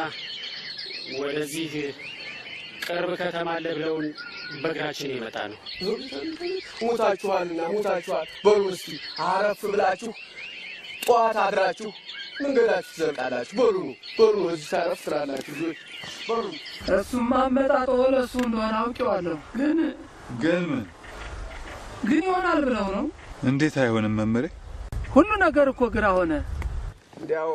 ወደዚህ ቅርብ ከተማ አለ ብለውን በእግራችን የመጣ ነው። ሙታችኋልና ሙታችኋል። በሉ እስኪ አረፍ ብላችሁ ጠዋት አድራችሁ መንገዳችሁ ትዘልቃላችሁ። በሉ እዚህ ታረፍ ትላላችሁ። በሉ እሱማ አመጣጦ ለእሱ እንደሆነ አውቄዋለሁ። ግን ይሆናል ብለው ነው። እንዴት አይሆንም መምሬ? ሁሉ ነገር እኮ ግራ ሆነ። እንዲያው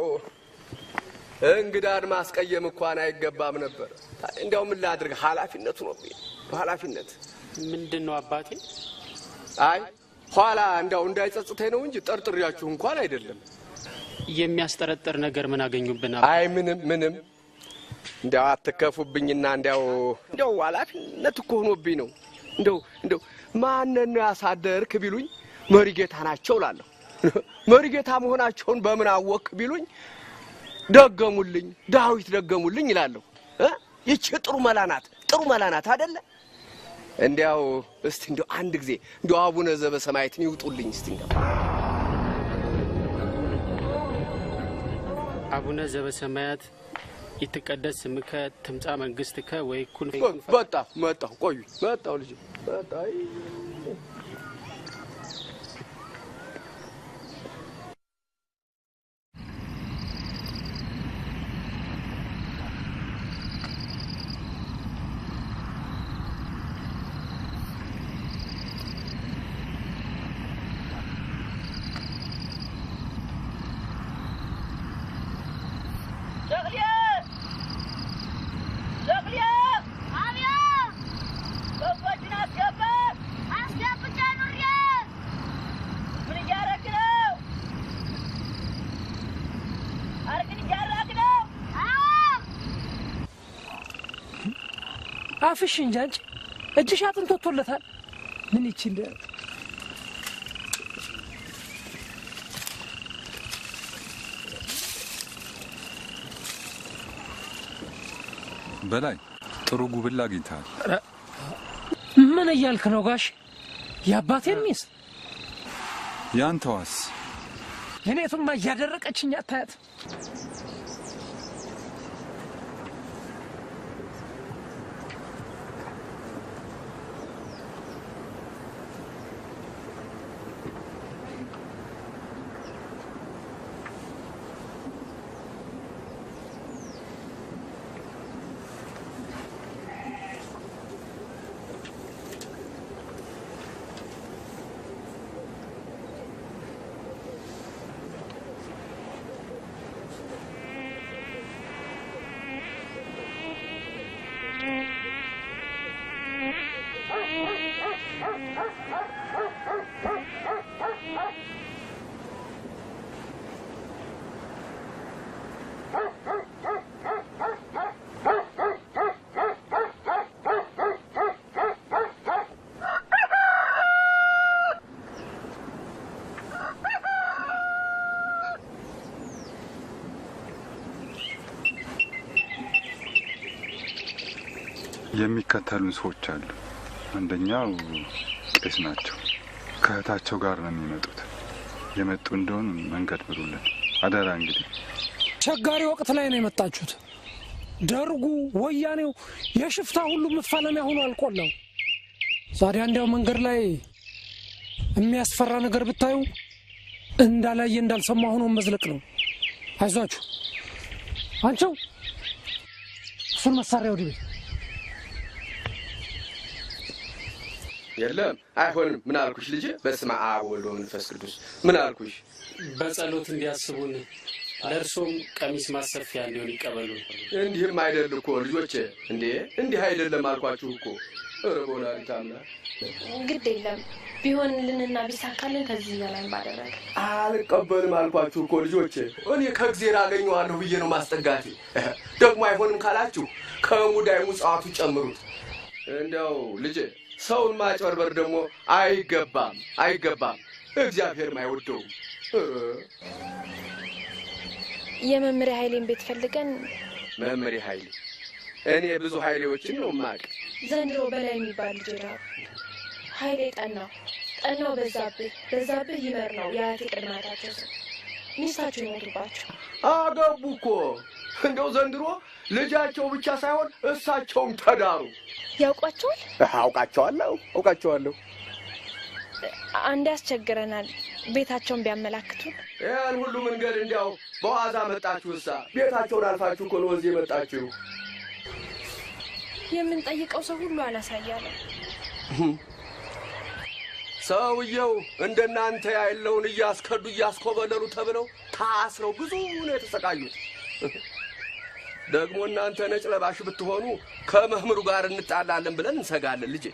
እንግዳን ማስቀየም እንኳን አይገባም ነበር። እንዲያው ምን ላድርግ? ኃላፊነቱ ነው። ኃላፊነት ምንድን ነው አባቴ? አይ ኋላ እንዲያው እንዳይጸጽተኝ ነው እንጂ ጠርጥሪያችሁ እንኳን አይደለም። የሚያስጠረጥር ነገር ምን አገኙብን? አይ ምንም እንዲያው አትከፉብኝና እንዲያው ኃላፊነት እኮ ሆኖብኝ ነው። እንዲያው ማንን ነው ያሳደርክ ቢሉኝ መሪ ጌታ ናቸው እላለሁ። መሪ ጌታ መሆናቸውን በምን አወቅ ቢሉኝ ደገሙልኝ፣ ዳዊት ደገሙልኝ እላለሁ። ይቺ ጥሩ መላናት አይደለ? እንዲያው እስቲ እንዲያው አንድ ጊዜ እንዲያው አቡነ ዘበሰማያትን ይውጡልኝ እስቲ። አቡነ ዘበሰማያት ይትቀደስ ስምከ ትምጻእ መንግስትከ ወይኩን መጣሁ ቆዩ መጣሁ ልጅ መጣሁ። አፍሽ እንጂ አንቺ እጅሽ አጥንት ወጥቶለታል። ምን ይችል በላይ ጥሩ ጉብል አግኝተሃል። ምን እያልክ ነው ጋሽ? የአባቴን ሚስት ያንተዋስ? እኔቱማ እያደረቀችኝ አታያት? የሚከተሉን ሰዎች አሉ። አንደኛው ቄስ ናቸው። ከእህታቸው ጋር ነው የሚመጡት። የመጡ እንደሆን መንገድ ብሩልን አደራ። እንግዲህ ቸጋሪ ወቅት ላይ ነው የመጣችሁት። ደርጉ ወያኔው የሽፍታ ሁሉ መፋለሚያ ሆኖ አልቆላው። ዛሬ አንዴው መንገድ ላይ የሚያስፈራ ነገር ብታዩ እንዳላየ እንዳልሰማ ሆኖ መዝለቅ ነው። አይዟችሁ። አንቺው እሱን መሳሪያው ዲቤ የለም አይሆንም። ምን አልኩሽ ልጄ? በስመ አብ ወወልድ ወመንፈስ ቅዱስ። ምን አልኩሽ? በጸሎት እንዲያስቡን ለእርሶም ቀሚስ ማሰፊያ እንዲሆን ይቀበሉ። እንዲህም አይደል እኮ ልጆቼ። እንዲህ አይደለም አልኳችሁ እኮ። ኧረ በወላዲተ አምላክ ግድ የለም ቢሆንልንና ቢሳካልን ከዚህ በላይ ባደረገ። አልቀበልም አልኳችሁ እኮ ልጆቼ። እኔ ከእግዚአብሔር አገኘዋለሁ ብዬ ነው ማስጠጋቴ። ደግሞ አይሆንም ካላችሁ ከሙዳይ ሙጻቱ ጨምሩት። እንዲያው ልጄ ሰውን ማጭበርበር ደግሞ አይገባም። እግዚአብሔርም አይወደውም። የመምሪያ ኃይሌን ቤት ፈልገን። መምሪያ ኃይሌ? እኔ ብዙ ኃይሌዎችን ነው ማቅ። ዘንድሮ በላይ የሚባል ልጅ ነው ኃይሌ። ጠናው በዛብህ ይመር ነው የአያቴ ቅድመ አያታቸው ስም። ሚስታቸው ይሞቱባቸው አገቡ እኮ። እንደው ዘንድሮ ልጃቸው ብቻ ሳይሆን እሳቸውም ተዳሩ። ያውቋቸዋል? አውቃቸዋለሁ። አንድ ያስቸግረናል። ቤታቸውን ቢያመላክቱ። ያን ሁሉ መንገድ እንዲያው በዋዛ መጣችሁ? ቤታቸውን አልፋችሁ እኮ ነው ወዚህ መጣችሁ። የምንጠይቀው ሰው ሁሉ አላሳያለም። ሰውየው እንደናንተ ያለውን እያስከዱ እያስኮበለሉ ተብለው ታስረው ብዙ ነው የተሰቃዩት። ደግሞ እናንተ ነጭ ለባሽ ብትሆኑ ከመህምሩ ጋር እንጣላለን ብለን እንሰጋለን ልጄ።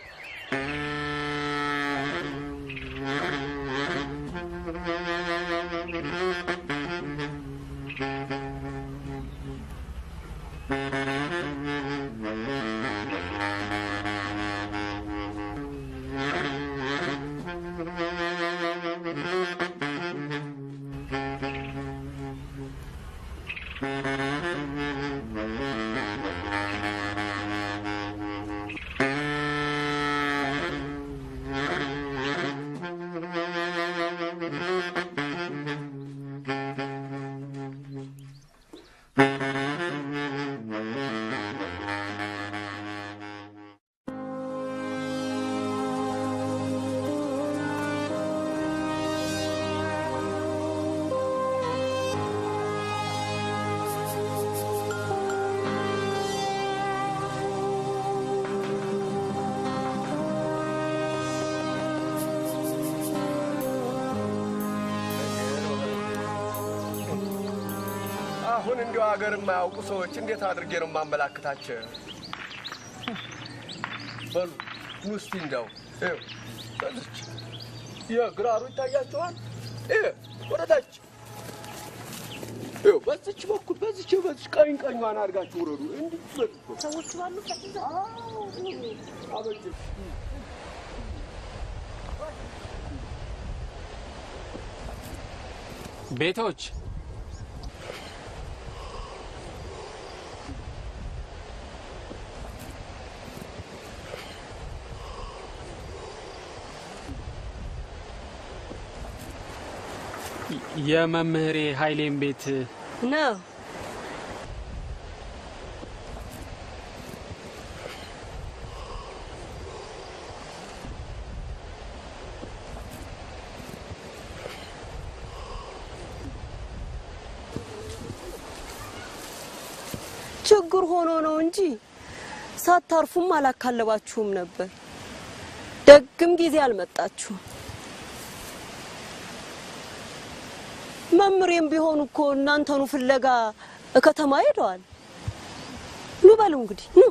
አሁን እንዲያው ሀገር የማያውቁ ሰዎች እንዴት አድርጌ ነው ማመላክታቸው? በሉ ውስጥ እንዲያው በልች የግራሩ ይታያቸዋል። ወደ ታች በዚች በኩል በዚች ቀኟን አድርጋችሁ ውረዱ። እንዲህ በሉ ሰዎች ባሉ አበጅ ቤቶች የመምህሬ ኃይሌን ቤት ነው። ችግር ሆኖ ነው እንጂ ሳታርፉም አላካለባችሁም ነበር። ደግም ጊዜ አልመጣችሁም። መምሬም ቢሆን እኮ እናንተኑ ፍለጋ ከተማ ሄደዋል። ኑ በሉ እንግዲህ ኑ።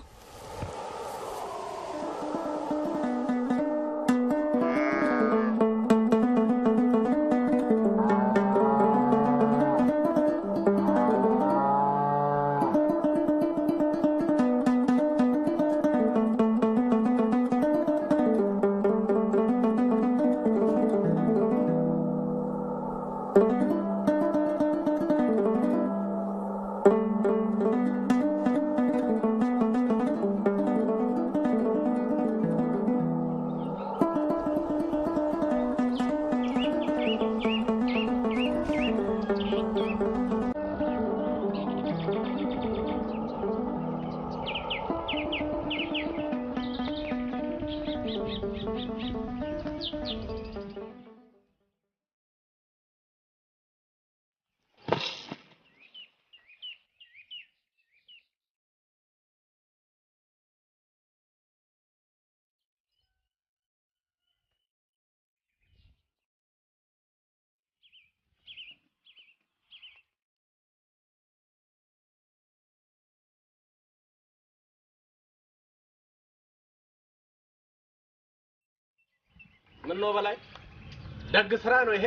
ምን ነው በላይ ደግ ስራ ነው ይሄ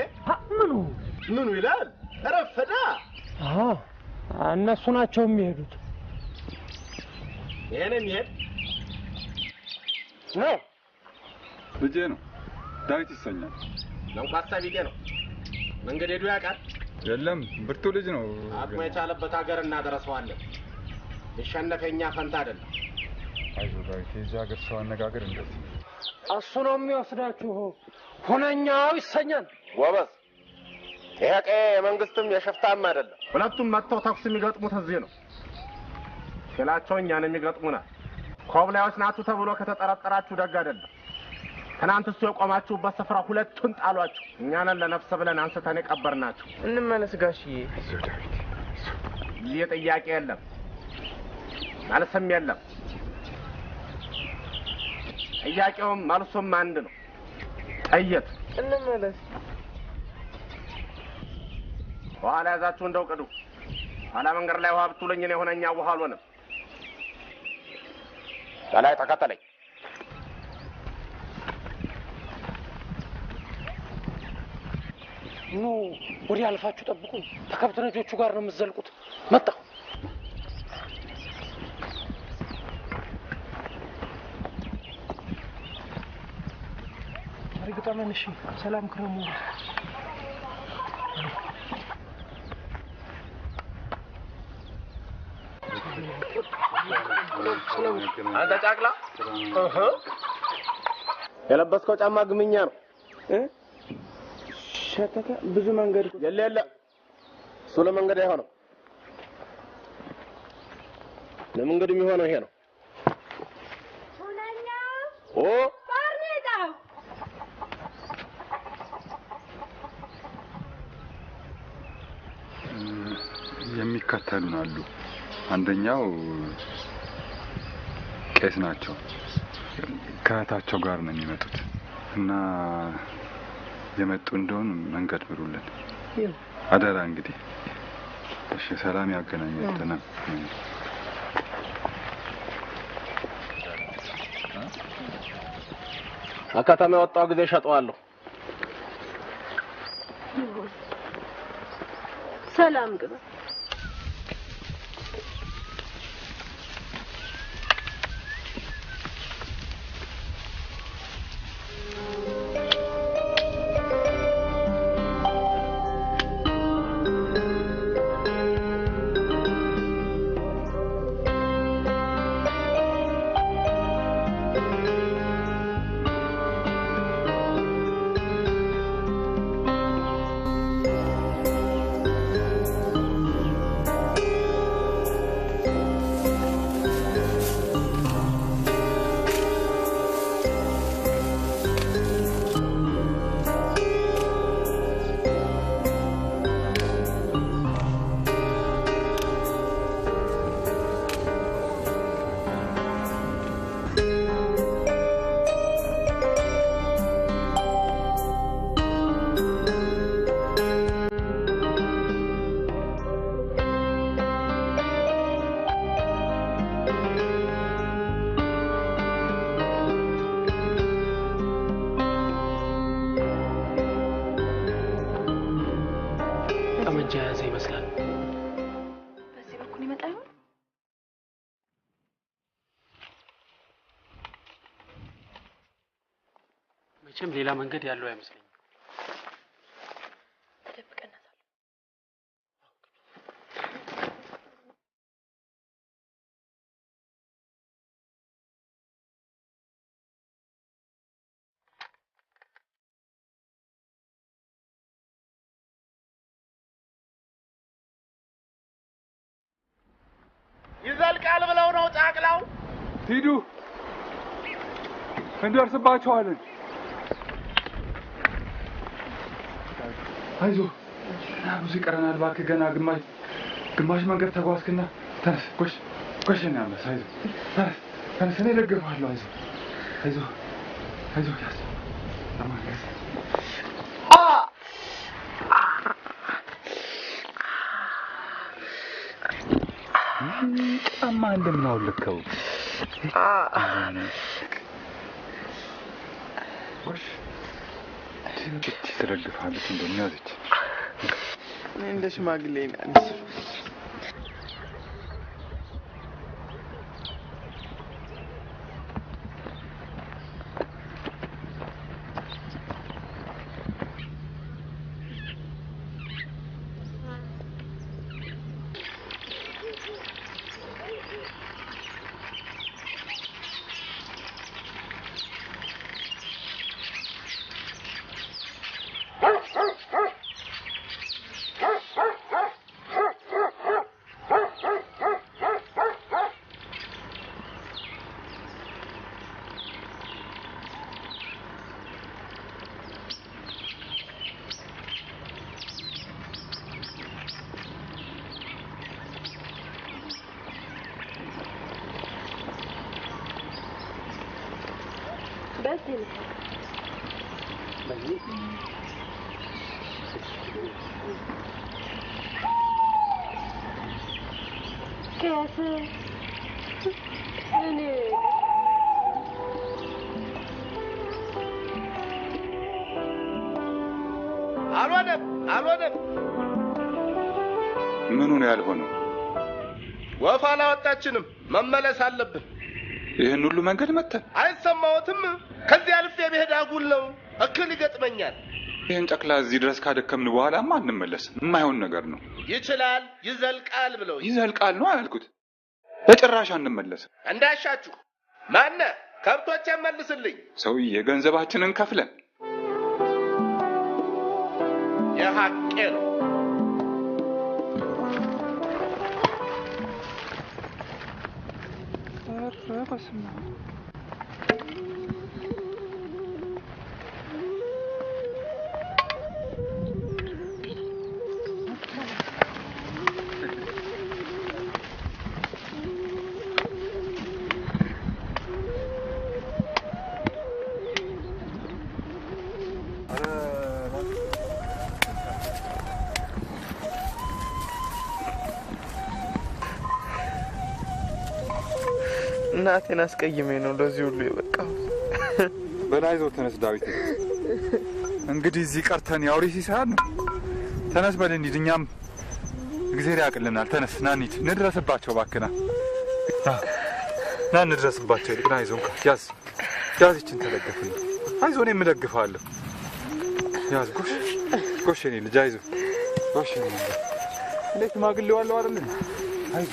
ምኑ ይላል ረፈዳ እነሱ ናቸው የሚሄዱት የኔም ይሄድ ነው ልጄ ነው ዳዊት ይሰኛል ለንቋሳ ቢጤ ነው መንገድ ሄዱ ያውቃል የለም ብርቱ ልጅ ነው አቅሙ የቻለበት ሀገር እናደረሰዋለን የሸነፈኛ ፈንታ አይደለም አይዞህ ዳዊት የዚህ ሀገር ሰው አነጋገር እንደዚህ እሱ ነው የሚወስዳችሁ ሁነኛው ይሰኛል ጎበዝ ይሄ የመንግስትም የሸፍታም አይደለም ሁለቱም መጥተው ተኩስ የሚገጥሙት እዚህ ነው ስላቸው እኛን የሚገጥሙናል ኮብላዮች ናችሁ ተብሎ ከተጠረጠራችሁ ደግ አይደለም ትናንት እሱ የቆማችሁበት ስፍራ ሁለቱን ጣሏችሁ እኛንን ለነፍስ ብለን አንስተን የቀበርናችሁ እንመለስ ጋሽዬ ይህ ጥያቄ የለም መልስም የለም ጥያቄውም መልሱም አንድ ነው ጠየት እንመለስ በኋላ ያዛችሁ እንደው ቅዱ ኋላ መንገድ ላይ ውሃ ብትውለኝ እኔ ሆነኛ ውሃ አልሆንም በላይ ተከተለኝ ኑ ወዲህ አልፋችሁ ጠብቁኝ ተከብት ነጆቹ ጋር ነው የምትዘልቁት መጣሁ እርግጠኛ ነሽ ሰላም ክረሙ አንተ ጫቅላ የለበስከው ጫማ ግምኛ ነው ሸተተ ብዙ መንገድ የለ እሱ ለመንገድ አይሆንም ለመንገድ የሚሆነው ይሄ ነው ኦ ባርኔጣው የሚከተሉን አሉ አንደኛው ቄስ ናቸው ከእህታቸው ጋር ነው የሚመጡት እና የመጡ እንደሆን መንገድ ምሩልን አደራ እንግዲህ እሺ ሰላም ያገናኘን አካታማ ወጣው ጊዜ ሸጠዋለሁ ሰላም ግባ ጠመንጃ ይመስላል በዚህ በኩል ይመጣ ይሆን መቼም ሌላ መንገድ ያለው አይመስለኝም ይዘልቃል ብለው ነው ጫቅላው ሂዱ እንደርስባቸዋለን አይዞ ብዙ ይቀረናል እባክህ ገና ግማሽ መንገድ ተጓዝክና ተነስ ጎሽ ነው ያመስ አይዞ ተነስ እኔ እደግፍሃለሁ አይዞ ያዝ አማካስ ጫማ እንደምናውልከው ትደግፋለች እንደሚያዘች እኔ እንደ ሽማግሌ ነኝ አልሆነም ምኑ ነው ያልሆነው? ወፍ አላወጣችንም፣ መመለስ አለብን። ይህን ሁሉ መንገድ መተን አይሰማዎትም? ከዚህ አልፌ ብሄድ አጉል ነው፣ እክል ይገጥመኛል። ይህን ጨቅላ እዚህ ድረስ ካደከምን በኋላማ አንመለስም። የማይሆን ነገር ነው። ይችላል፣ ይዘልቃል ብለው ይዘልቃል ነው ያልኩት። በጭራሽ አንመለስም። እንዳሻችሁ። ማነ ከብቶቼን መልስልኝ። ሰውዬ ገንዘባችንን ከፍለን የሐቄ ነው። እናቴን አስቀይሜ ነው ለዚህ ሁሉ የበቃው። በላይዞ ተነስ ዳዊት። እንግዲህ እዚህ ቀርተን ያውሪ ሲሳን ነው። ተነስ በል እንሂድ። እኛም እግዚአብሔር ያቅልናል። ተነስ ና እንሂድ። እንድረስባቸው ባክና ና እንድረስባቸው። ይልቅ ና ይዞን ያዝ ይችን ተለገፍልኝ። አይዞ እኔም እደግፍሃለሁ። ያዝ ጎሽ የኔ ልጅ አይዞ ጎሽ የኔ ልጅ እንዴት ማግሌዋለሁ አይደል? አይዞ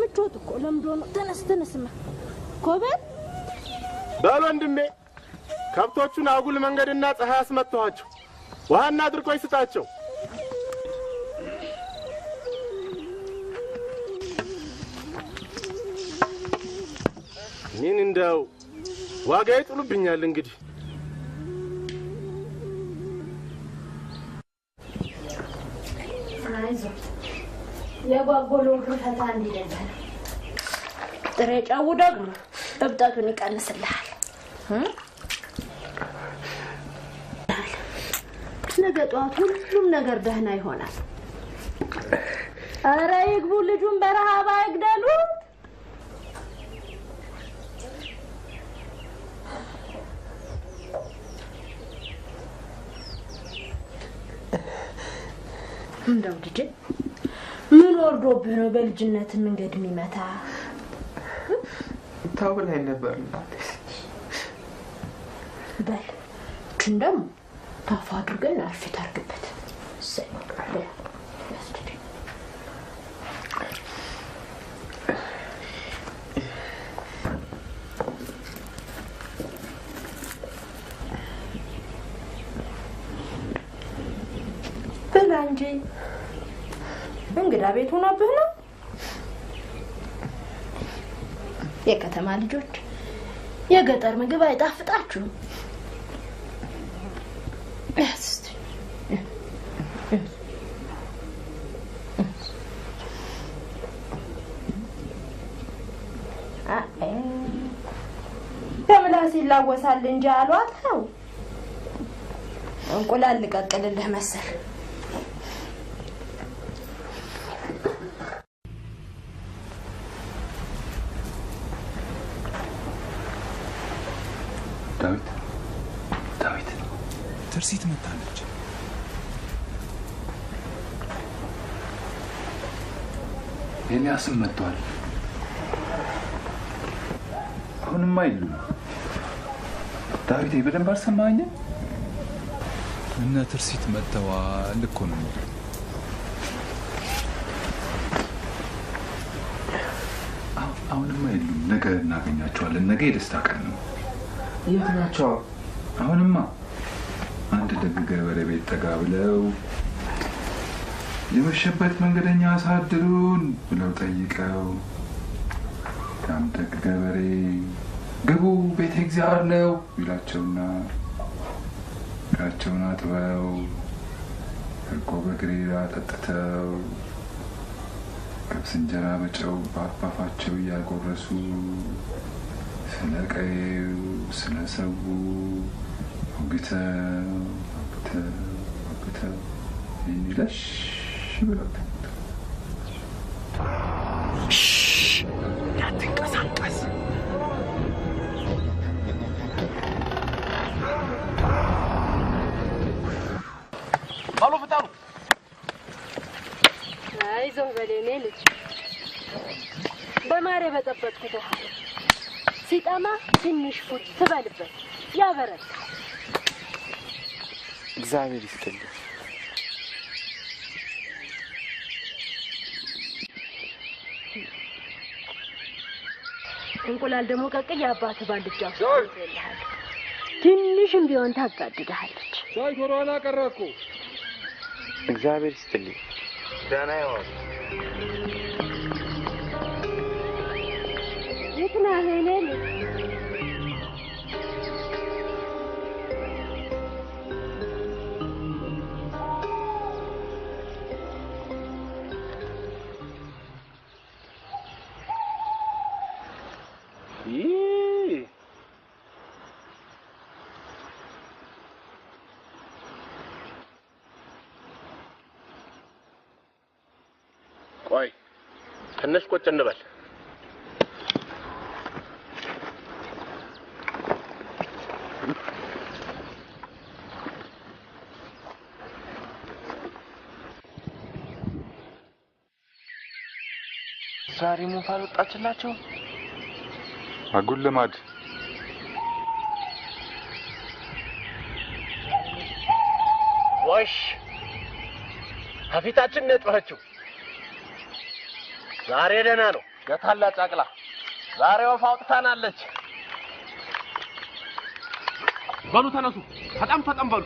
ምቾት እኮ ለምዶ ነው። ተነስማ ኮበል በል ወንድሜ፣ ከብቶቹን አጉል መንገድና ፀሐይ አስመጥተዋቸው ውሃና ድርቆይ ስጣቸው። ምን እንደው ዋጋ ይጥሉብኛል እንግዲህ። አይዞህ የጓጎለው ፈታ እንዲደለ ጥሬ ጫው ደግሞ እብጠቱን ይቀንስልሃል። ነገ ጠዋት ሁሉም ነገር ደህና ይሆናል። ኧረ ይግቡ፣ ልጁን በረሃብ አይግደሉ። እንደው ልጄ ምን ወርዶብህ ነው በልጅነት መንገድ የሚመታ? ታው ላይ ነበር እናቴ። በል እንደም ታፋ አድርገን አርፍ ታርግበት። በል እንጂ እንግዳ ቤት ሆኖብህ ነው። የከተማ ልጆች የገጠር ምግብ አይጣፍጣችሁ? እስቲ በምላስ ይላወሳል እንጂ አሏተው እንቁላል ልቀቅልልህ መሰል ዳዊት ትርሲት መጣለች። ኤልያስም መጥቷል። አሁንም አይሉ ዳዊት በደንብ አልሰማኝም። እነ ትርሲት መጥተዋል እኮ ነው። አሁንም አይሉ ነገ እናገኛቸዋለን። ነገ የደስታ ቀን ነው። የት ናቸው? አሁንማ አንድ ደግ ገበሬ ቤት ጠጋ ብለው የመሸበት መንገደኛ አሳድሩን ብለው ጠይቀው ያም ደግ ገበሬ ግቡ ቤተ እግዚአብሔር ነው ይላቸውና እግራቸውን አጥበው እርጎ በግሬራ ጠጥተው ገብስ እንጀራ በጨው በአፋፋቸው እያጎረሱ ስለ ቀዬው ስለ ሰው አውግተው ይለሽ ብለው እንዳትንቀሳቀስ ባሉ ፍታሉ። አይዞህ በለኔ ልጅ በማሬ በጠበጥኩት ውሃ ሲጠማ ትንሽ ፉት ትበልበት ያበረታ። እግዚአብሔር ይስጥልኝ። እንቁላል ደግሞ ቀቅዬ አባትህ ባልጃ ውስጥ ይልሃል። ትንሽም ቢሆን ታጋድዳለች። ሻይ ቶሎ አላቀረኩ። እግዚአብሔር ይስጥልኝ። ደህና ይዋል። የት ነህ የኔ ልጅ? ቆይ ትንሽ ቁጭ እንበል። ዛሬ ሙፋ አልወጣችላቸው? አጉል ልማድ ወሽ ከፊታችን ነው የጮኸችው። ዛሬ ደህና ነው። ገታላ ጫቅላ ዛሬ ወፍ አውጥታናለች። በሉ ተነሱ፣ ፈጠን በሉ።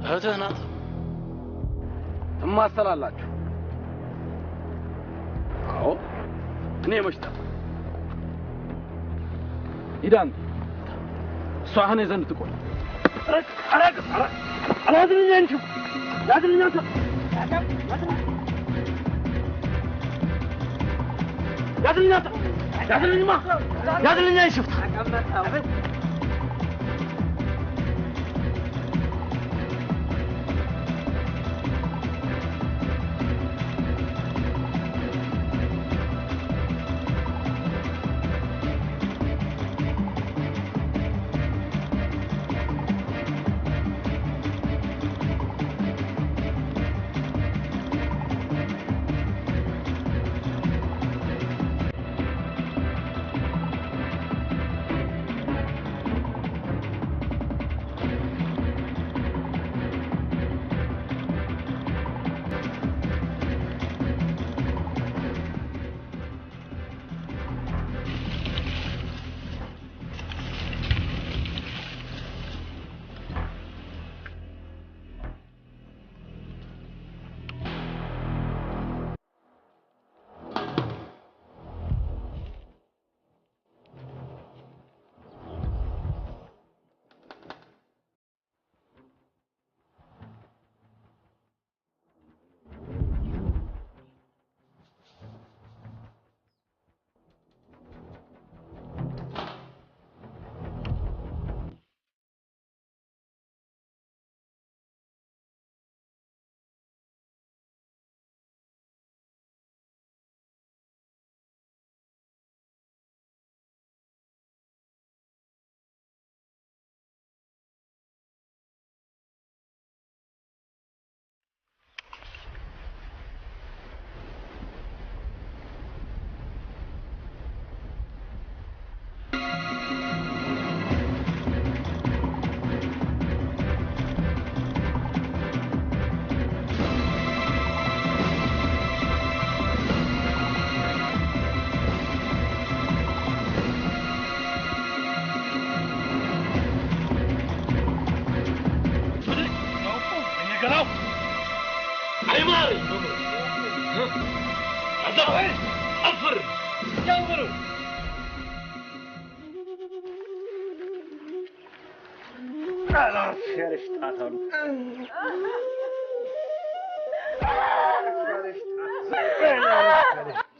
እህትህ ናት። ትማሰላላችሁ? አዎ። እኔ መች ጠፋ? ሂድ አንተ። እሷ እኔ ዘንድ ትቆይ። አላዝልኝ አንቺ ያዝልኝ አንተ ያዝልኝ አንተ ያዝልኝማ ያዝልኝ አንቺ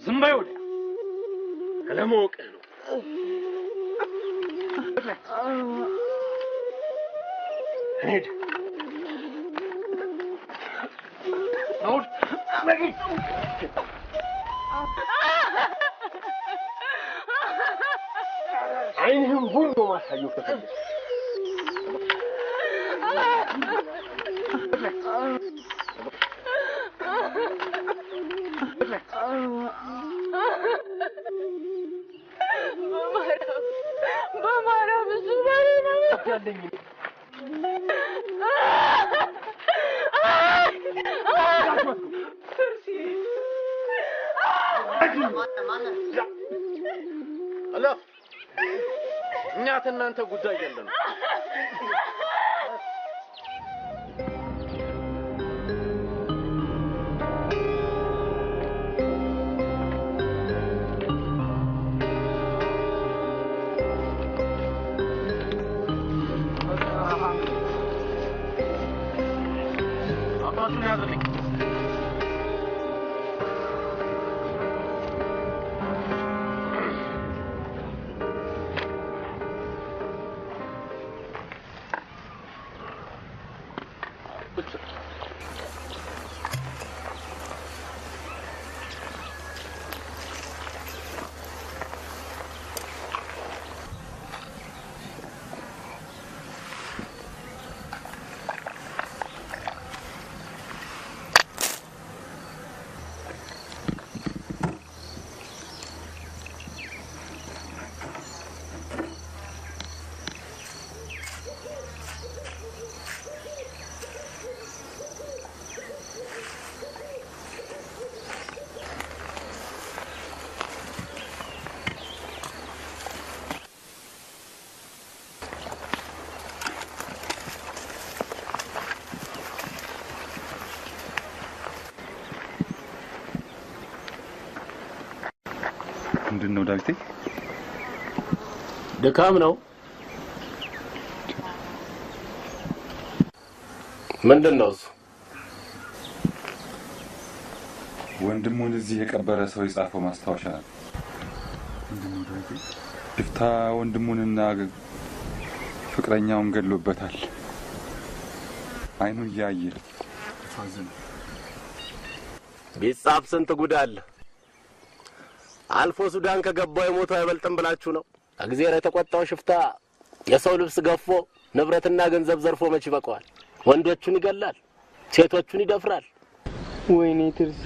ዝም በይ ወዲያ ለማወቅህ ነው። ሄድ አውድ አይንህም ሁሉ ማሳየው ከፈለግ በማርያም እሱ በሬ ነው ያለኝ አላህ እኛ ከእናንተ ጉዳይ የለም። አባቱን ያዘልኝ። ምንድነው ዳዊቴ? ድካም ነው። ምንድነው እሱ? ወንድሙን እዚህ የቀበረ ሰው የጻፈው ማስታወሻ ነው። ምንድነው ዳዊቴ? ሽፍታ ወንድሙንና ፍቅረኛውን ገድሎበታል። አይኑ እያየ ተፋዘነ። ቢጻፍ ስንት ጉድ አለ። አልፎ ሱዳን ከገባው የሞተው አይበልጥም ብላችሁ ነው? እግዚአብሔር የተቆጣው ሽፍታ የሰው ልብስ ገፎ ንብረትና ገንዘብ ዘርፎ መች ይበቃዋል? ወንዶቹን ይገላል፣ ሴቶቹን ይደፍራል። ወይኔ ትርሲ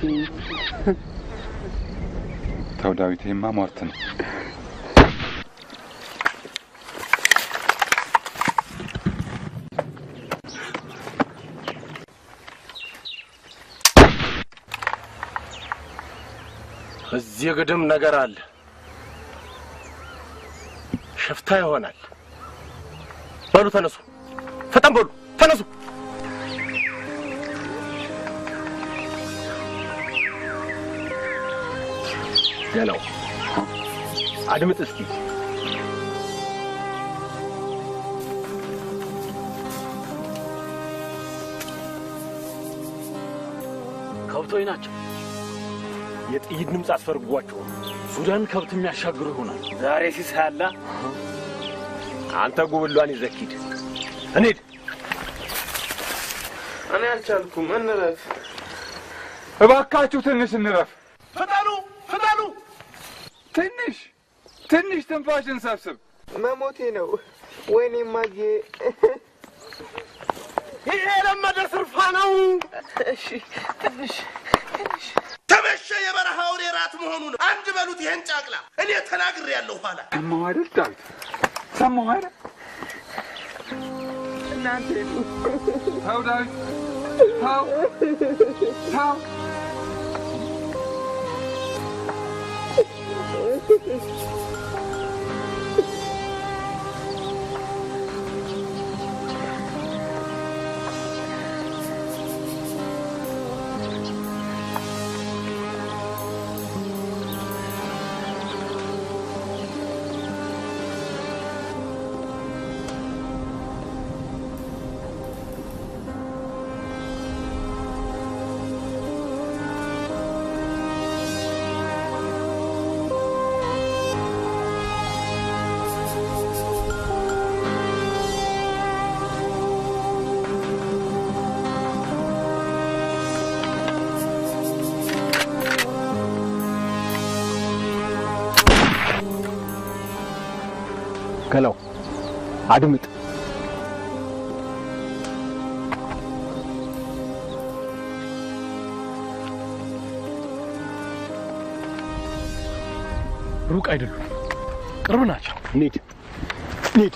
ተው ዳዊቴማ ሟርት ነው። እዚህ ግድም ነገር አለ። ሽፍታ ይሆናል። በሉ ተነሱ፣ ፈጠን በሉ ተነሱ። ገናው አድምጥ እስኪ። ከብቶች ናቸው። የጥይት ድምፅ አስፈርጓቸው ሱዳን ከብት የሚያሻግሩ ይሆናል። ዛሬ ሲሳላ አንተ ጉብሏን ይዘህ ሂድ። እንሂድ። እኔ አልቻልኩም። እንረፍ እባካችሁ፣ ትንሽ እንረፍ። ፍጠኑ ፍጠኑ። ትንሽ ትንፋሽን ሰብስብ። መሞቴ ነው። ወይኔ ማጌ፣ ይሄ ለመደ ስርፋ ነው። እሺ ትንሽ ተመሸ። የበረሃው ራት መሆኑ ነው። አንድ በሉት ይሄን ጫቅላ። እኔ ተናግሬያለሁ። ኋላ ሰማሁ አይደል ዳዊት? ሰማሁ አይደል? እናንተ ተው ዳዊት፣ ተው ተው። ገናው አድምጥ። ሩቅ አይደሉም፣ ቅርብ ናቸው። እንሂድ እንሂድ።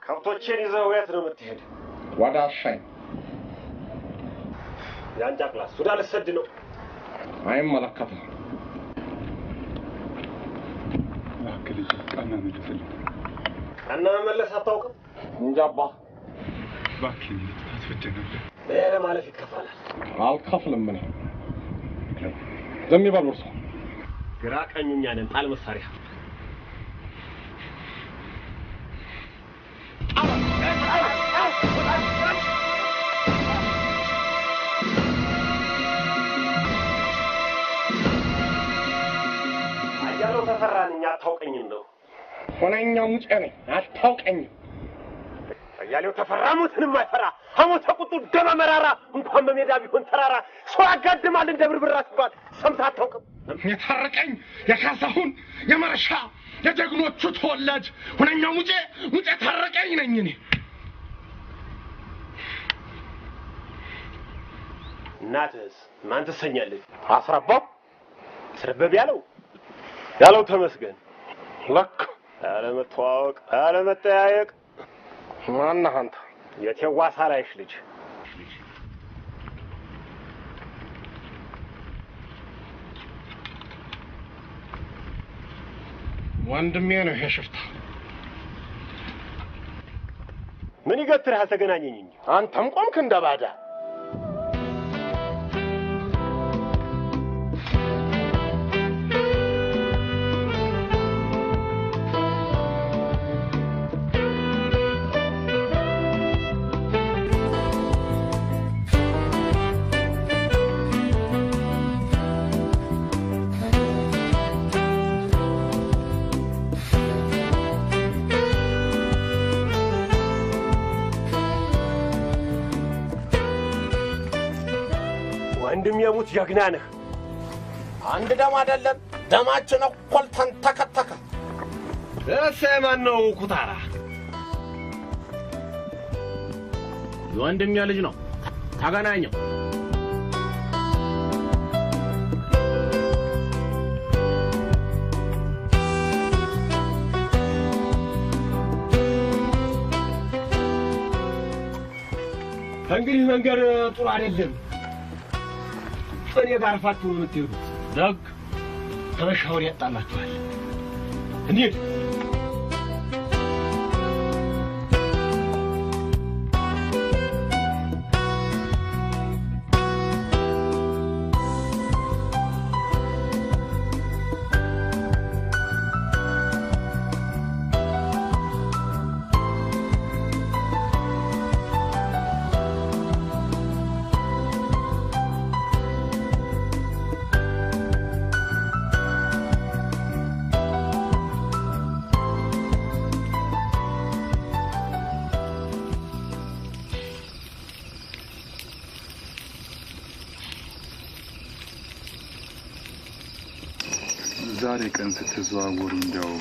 ከብቶቼን ይዘው የት ነው የምትሄድ? ወደ አሻኝ። የአንጃ ክላስ ሱዳን ልትሰድ ነው? አይመለከትም። እባክህ ልጅ ቀና መልስልኝ። ቀና መመለስ አታውቅም? እንጃ አባ። እባክህ አትፈጀ ነበር። በያለ ማለፍ ይከፈላል። አልከፍልም እኔ። ዝም ይበል እርሶ። ግራ ቀኙኛ ነን። ጣል መሳሪያ። አያለው ተፈራን። እኛ አታውቀኝም ነው። ሆነኛው ሙጬ ነኝ። አታውቀኝም። አያሌው ተፈራ ሞትንም አይፈራ ሐሞተ ቁጡ ደመ መራራ እንኳን በሜዳ ቢሆን ተራራ ሰው ያጋድማል እንደ ብርብራ ሲባል ሰምተህ አታውቅም? የታረቀኝ የካሳሁን የመርሻ የጀግኖቹ ተወላጅ ሆነኛው ሙጬ ታረቀኝ ነኝ እኔ። እናትህስ ማን ትሰኛለች? አስረባው አስረበብ ያለው ተመስገን። ለክ ያለመተዋወቅ ያለመጠያየቅ ማነህ አንተ? የቴዋሳ ላይሽ ልጅ ወንድሜ ነው ይሄ ሽፍታ። ምን ይገትርህ? አልተገናኘኝ እንጂ አንተም ቆምክ እንደ ባዳ። ወንድም የሙት ጀግና ነህ። አንድ ደም አይደለም ደማችን እኩል ተንተከተከ። ማን ነው ኩታራ? የወንድሜ ልጅ ነው። ተገናኘው። እንግዲህ መንገድ ጥሩ አይደለም። እኔ ጋር አርፋችሁ ነው የምትሄዱት። ደግ ተመሻወር ያጣላችኋል። እንዴት ዛሬ ቀን ስትዘዋወሩ እንዲያው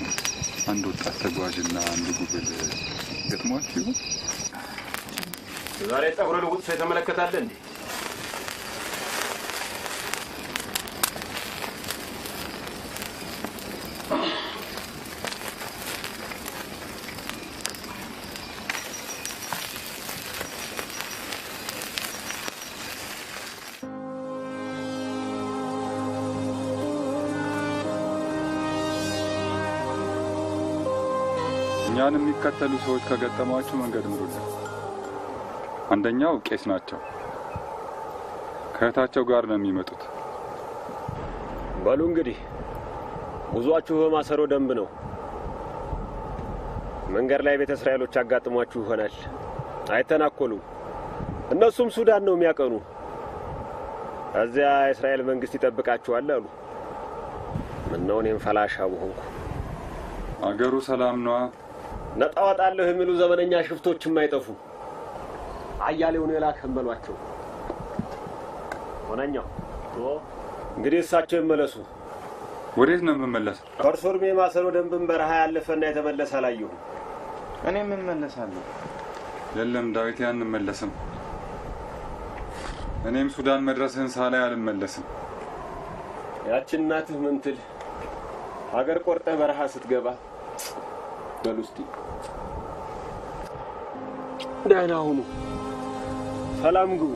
አንድ ወጣት ተጓዥና አንድ ጉብል ገጥሟችሁ ይሆን? ዛሬ ጠጉረ ልውጥ ሰው የተመለከታለ እንዴ? እኛን የሚከተሉ ሰዎች ከገጠሟችሁ መንገድ ምሩልን። አንደኛው ቄስ ናቸው። ከእህታቸው ጋር ነው የሚመጡት። በሉ እንግዲህ ጉዟችሁ በማሰሮ ደንብ ነው። መንገድ ላይ ቤተ እስራኤሎች አጋጥሟችሁ ይሆናል። አይተናኮሉ። እነሱም ሱዳን ነው የሚያቀኑ። እዚያ የእስራኤል መንግስት ይጠብቃችኋል አሉ። ምነው እኔም ፈላሻ በሆንኩ። አገሩ ሰላም ነዋ። ነጣ ወጣለሁ የሚሉ ዘመነኛ ሽፍቶችም አይጠፉ። አያሌውን የላከን በሏቸው። ሆነኛው እንግዲህ እሳቸው ይመለሱ። ወዴት ነው የምመለስ? ከእርሶ እድሜ ማሰሮ ደንብን በረሃ ያለፈና የተመለሰ አላየሁም። እኔም እመለሳለሁ። የለም ዳዊት፣ አንመለስም። እኔም ሱዳን መድረስህን ሳላይ አልመለስም። ያችን እናትህ ምን ትል? ሀገር ቆርጠህ በረሃ ስትገባ በሉ እስቲ ደህና ሁኑ። ሰላም ግቡ።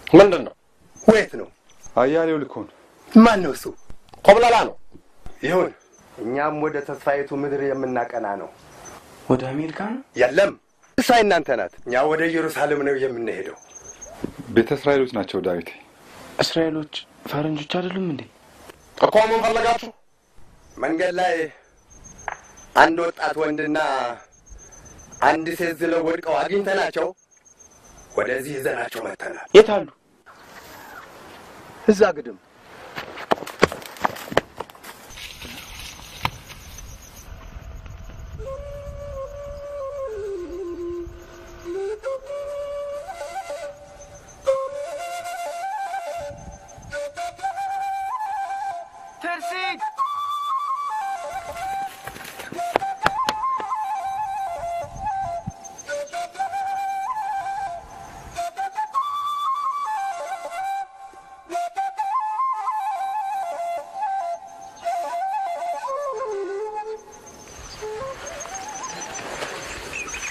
ምንድነው? ወይት ነው? አያሌው ልኮን። ማን ነው እሱ? ኮብላላ ነው። ይሁን። እኛም ወደ ተስፋይቱ ምድር የምናቀና ነው። ወደ አሜሪካ ነው? የለም፣ እሷ እናንተ ናት። እኛ ወደ ኢየሩሳሌም ነው የምንሄደው። ቤተ እስራኤሎች ናቸው ዳዊት። እስራኤሎች ፈረንጆች አይደሉም እንዴ? እኮ ምን ፈለጋችሁ? መንገድ ላይ አንድ ወጣት ወንድና አንድ ሴት ዝለው ወድቀው አግኝተናቸው ወደዚህ ይዘናቸው መተናል። የት አሉ? እዛ ግድም። ተርሲት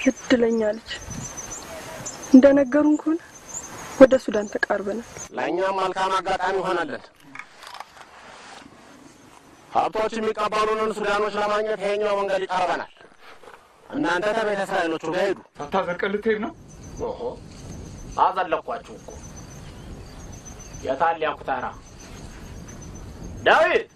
እድለኛ ልጅ እንደነገሩን ከሆነ ወደ ሱዳን ተቃርበናል። ለእኛም መልካም አጋጣሚ ሆነልን። ሀብቶች የሚቀበሉንን ሱዳኖች ለማግኘት ይሄኛው መንገድ ይቀርበናል። እናንተ ከቤተ እስራኤሎቹ ጋር ሄዱ። ሳታዘልቀን ልትሄድ ነው? ኦሆ አዘለኳችሁ እኮ። የታል ያኩታራ ዳዊት?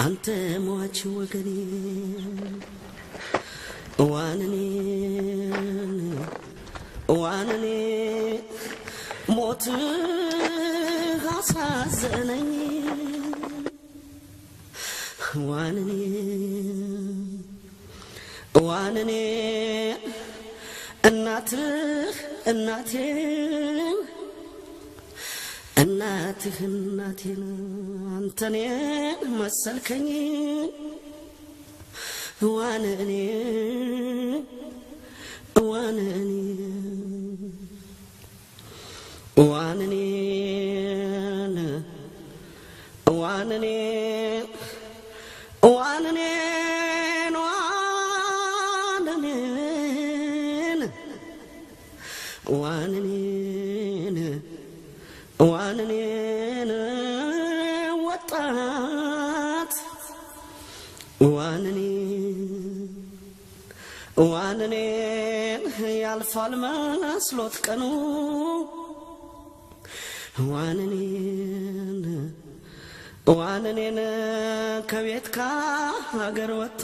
አንተ ሟች ወገኔ ዋንኔ ሞት አሳዘነኝ ዋንኔ እናትህ እናቴን አንተኔ መሰልከኝ ዋንኔ ዋንኔን ወጣት ዋንኔን ያልፋል መስሎት ቀኑ ዋንኔን ከቤት ከሀገር ወጥቶ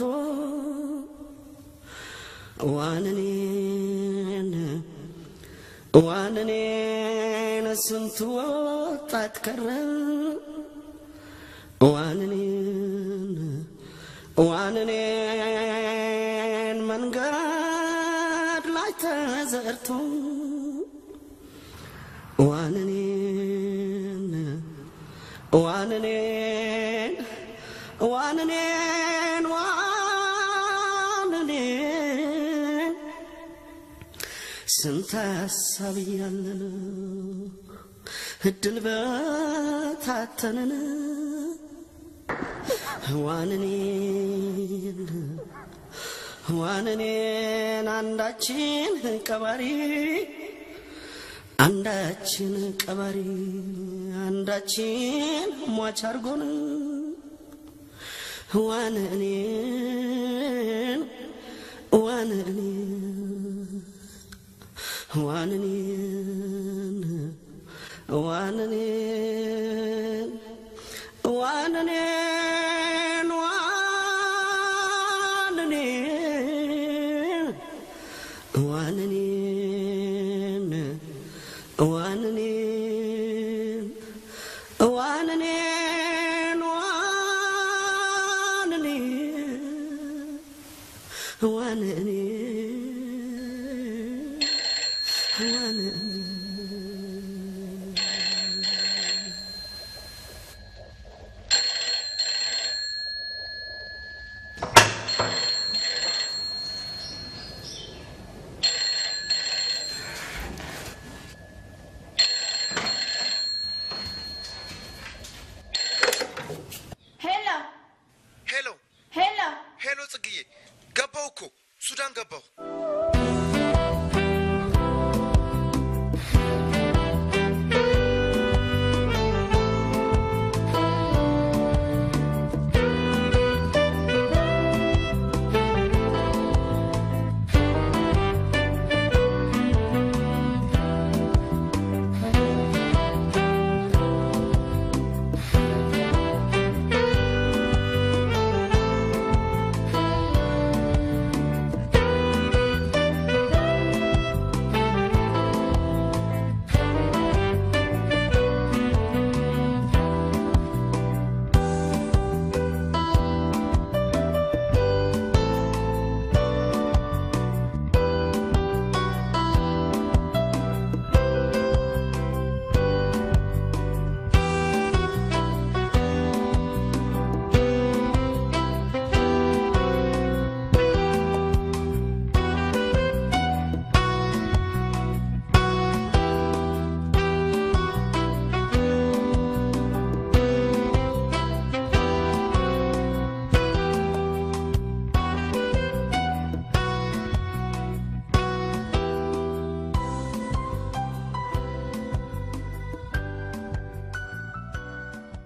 ዋንኔን ስንቱ ወጣት ቀረ ዋንኔን መንገድ ላይ ተዘርቶ ዋንኔን ስንት ሀሳብ ያለን እድል በታተነን ዋንኔን አንዳችን ቀባሪ አንዳችን ሟች አርጎን ዋንኔን ዋንኔን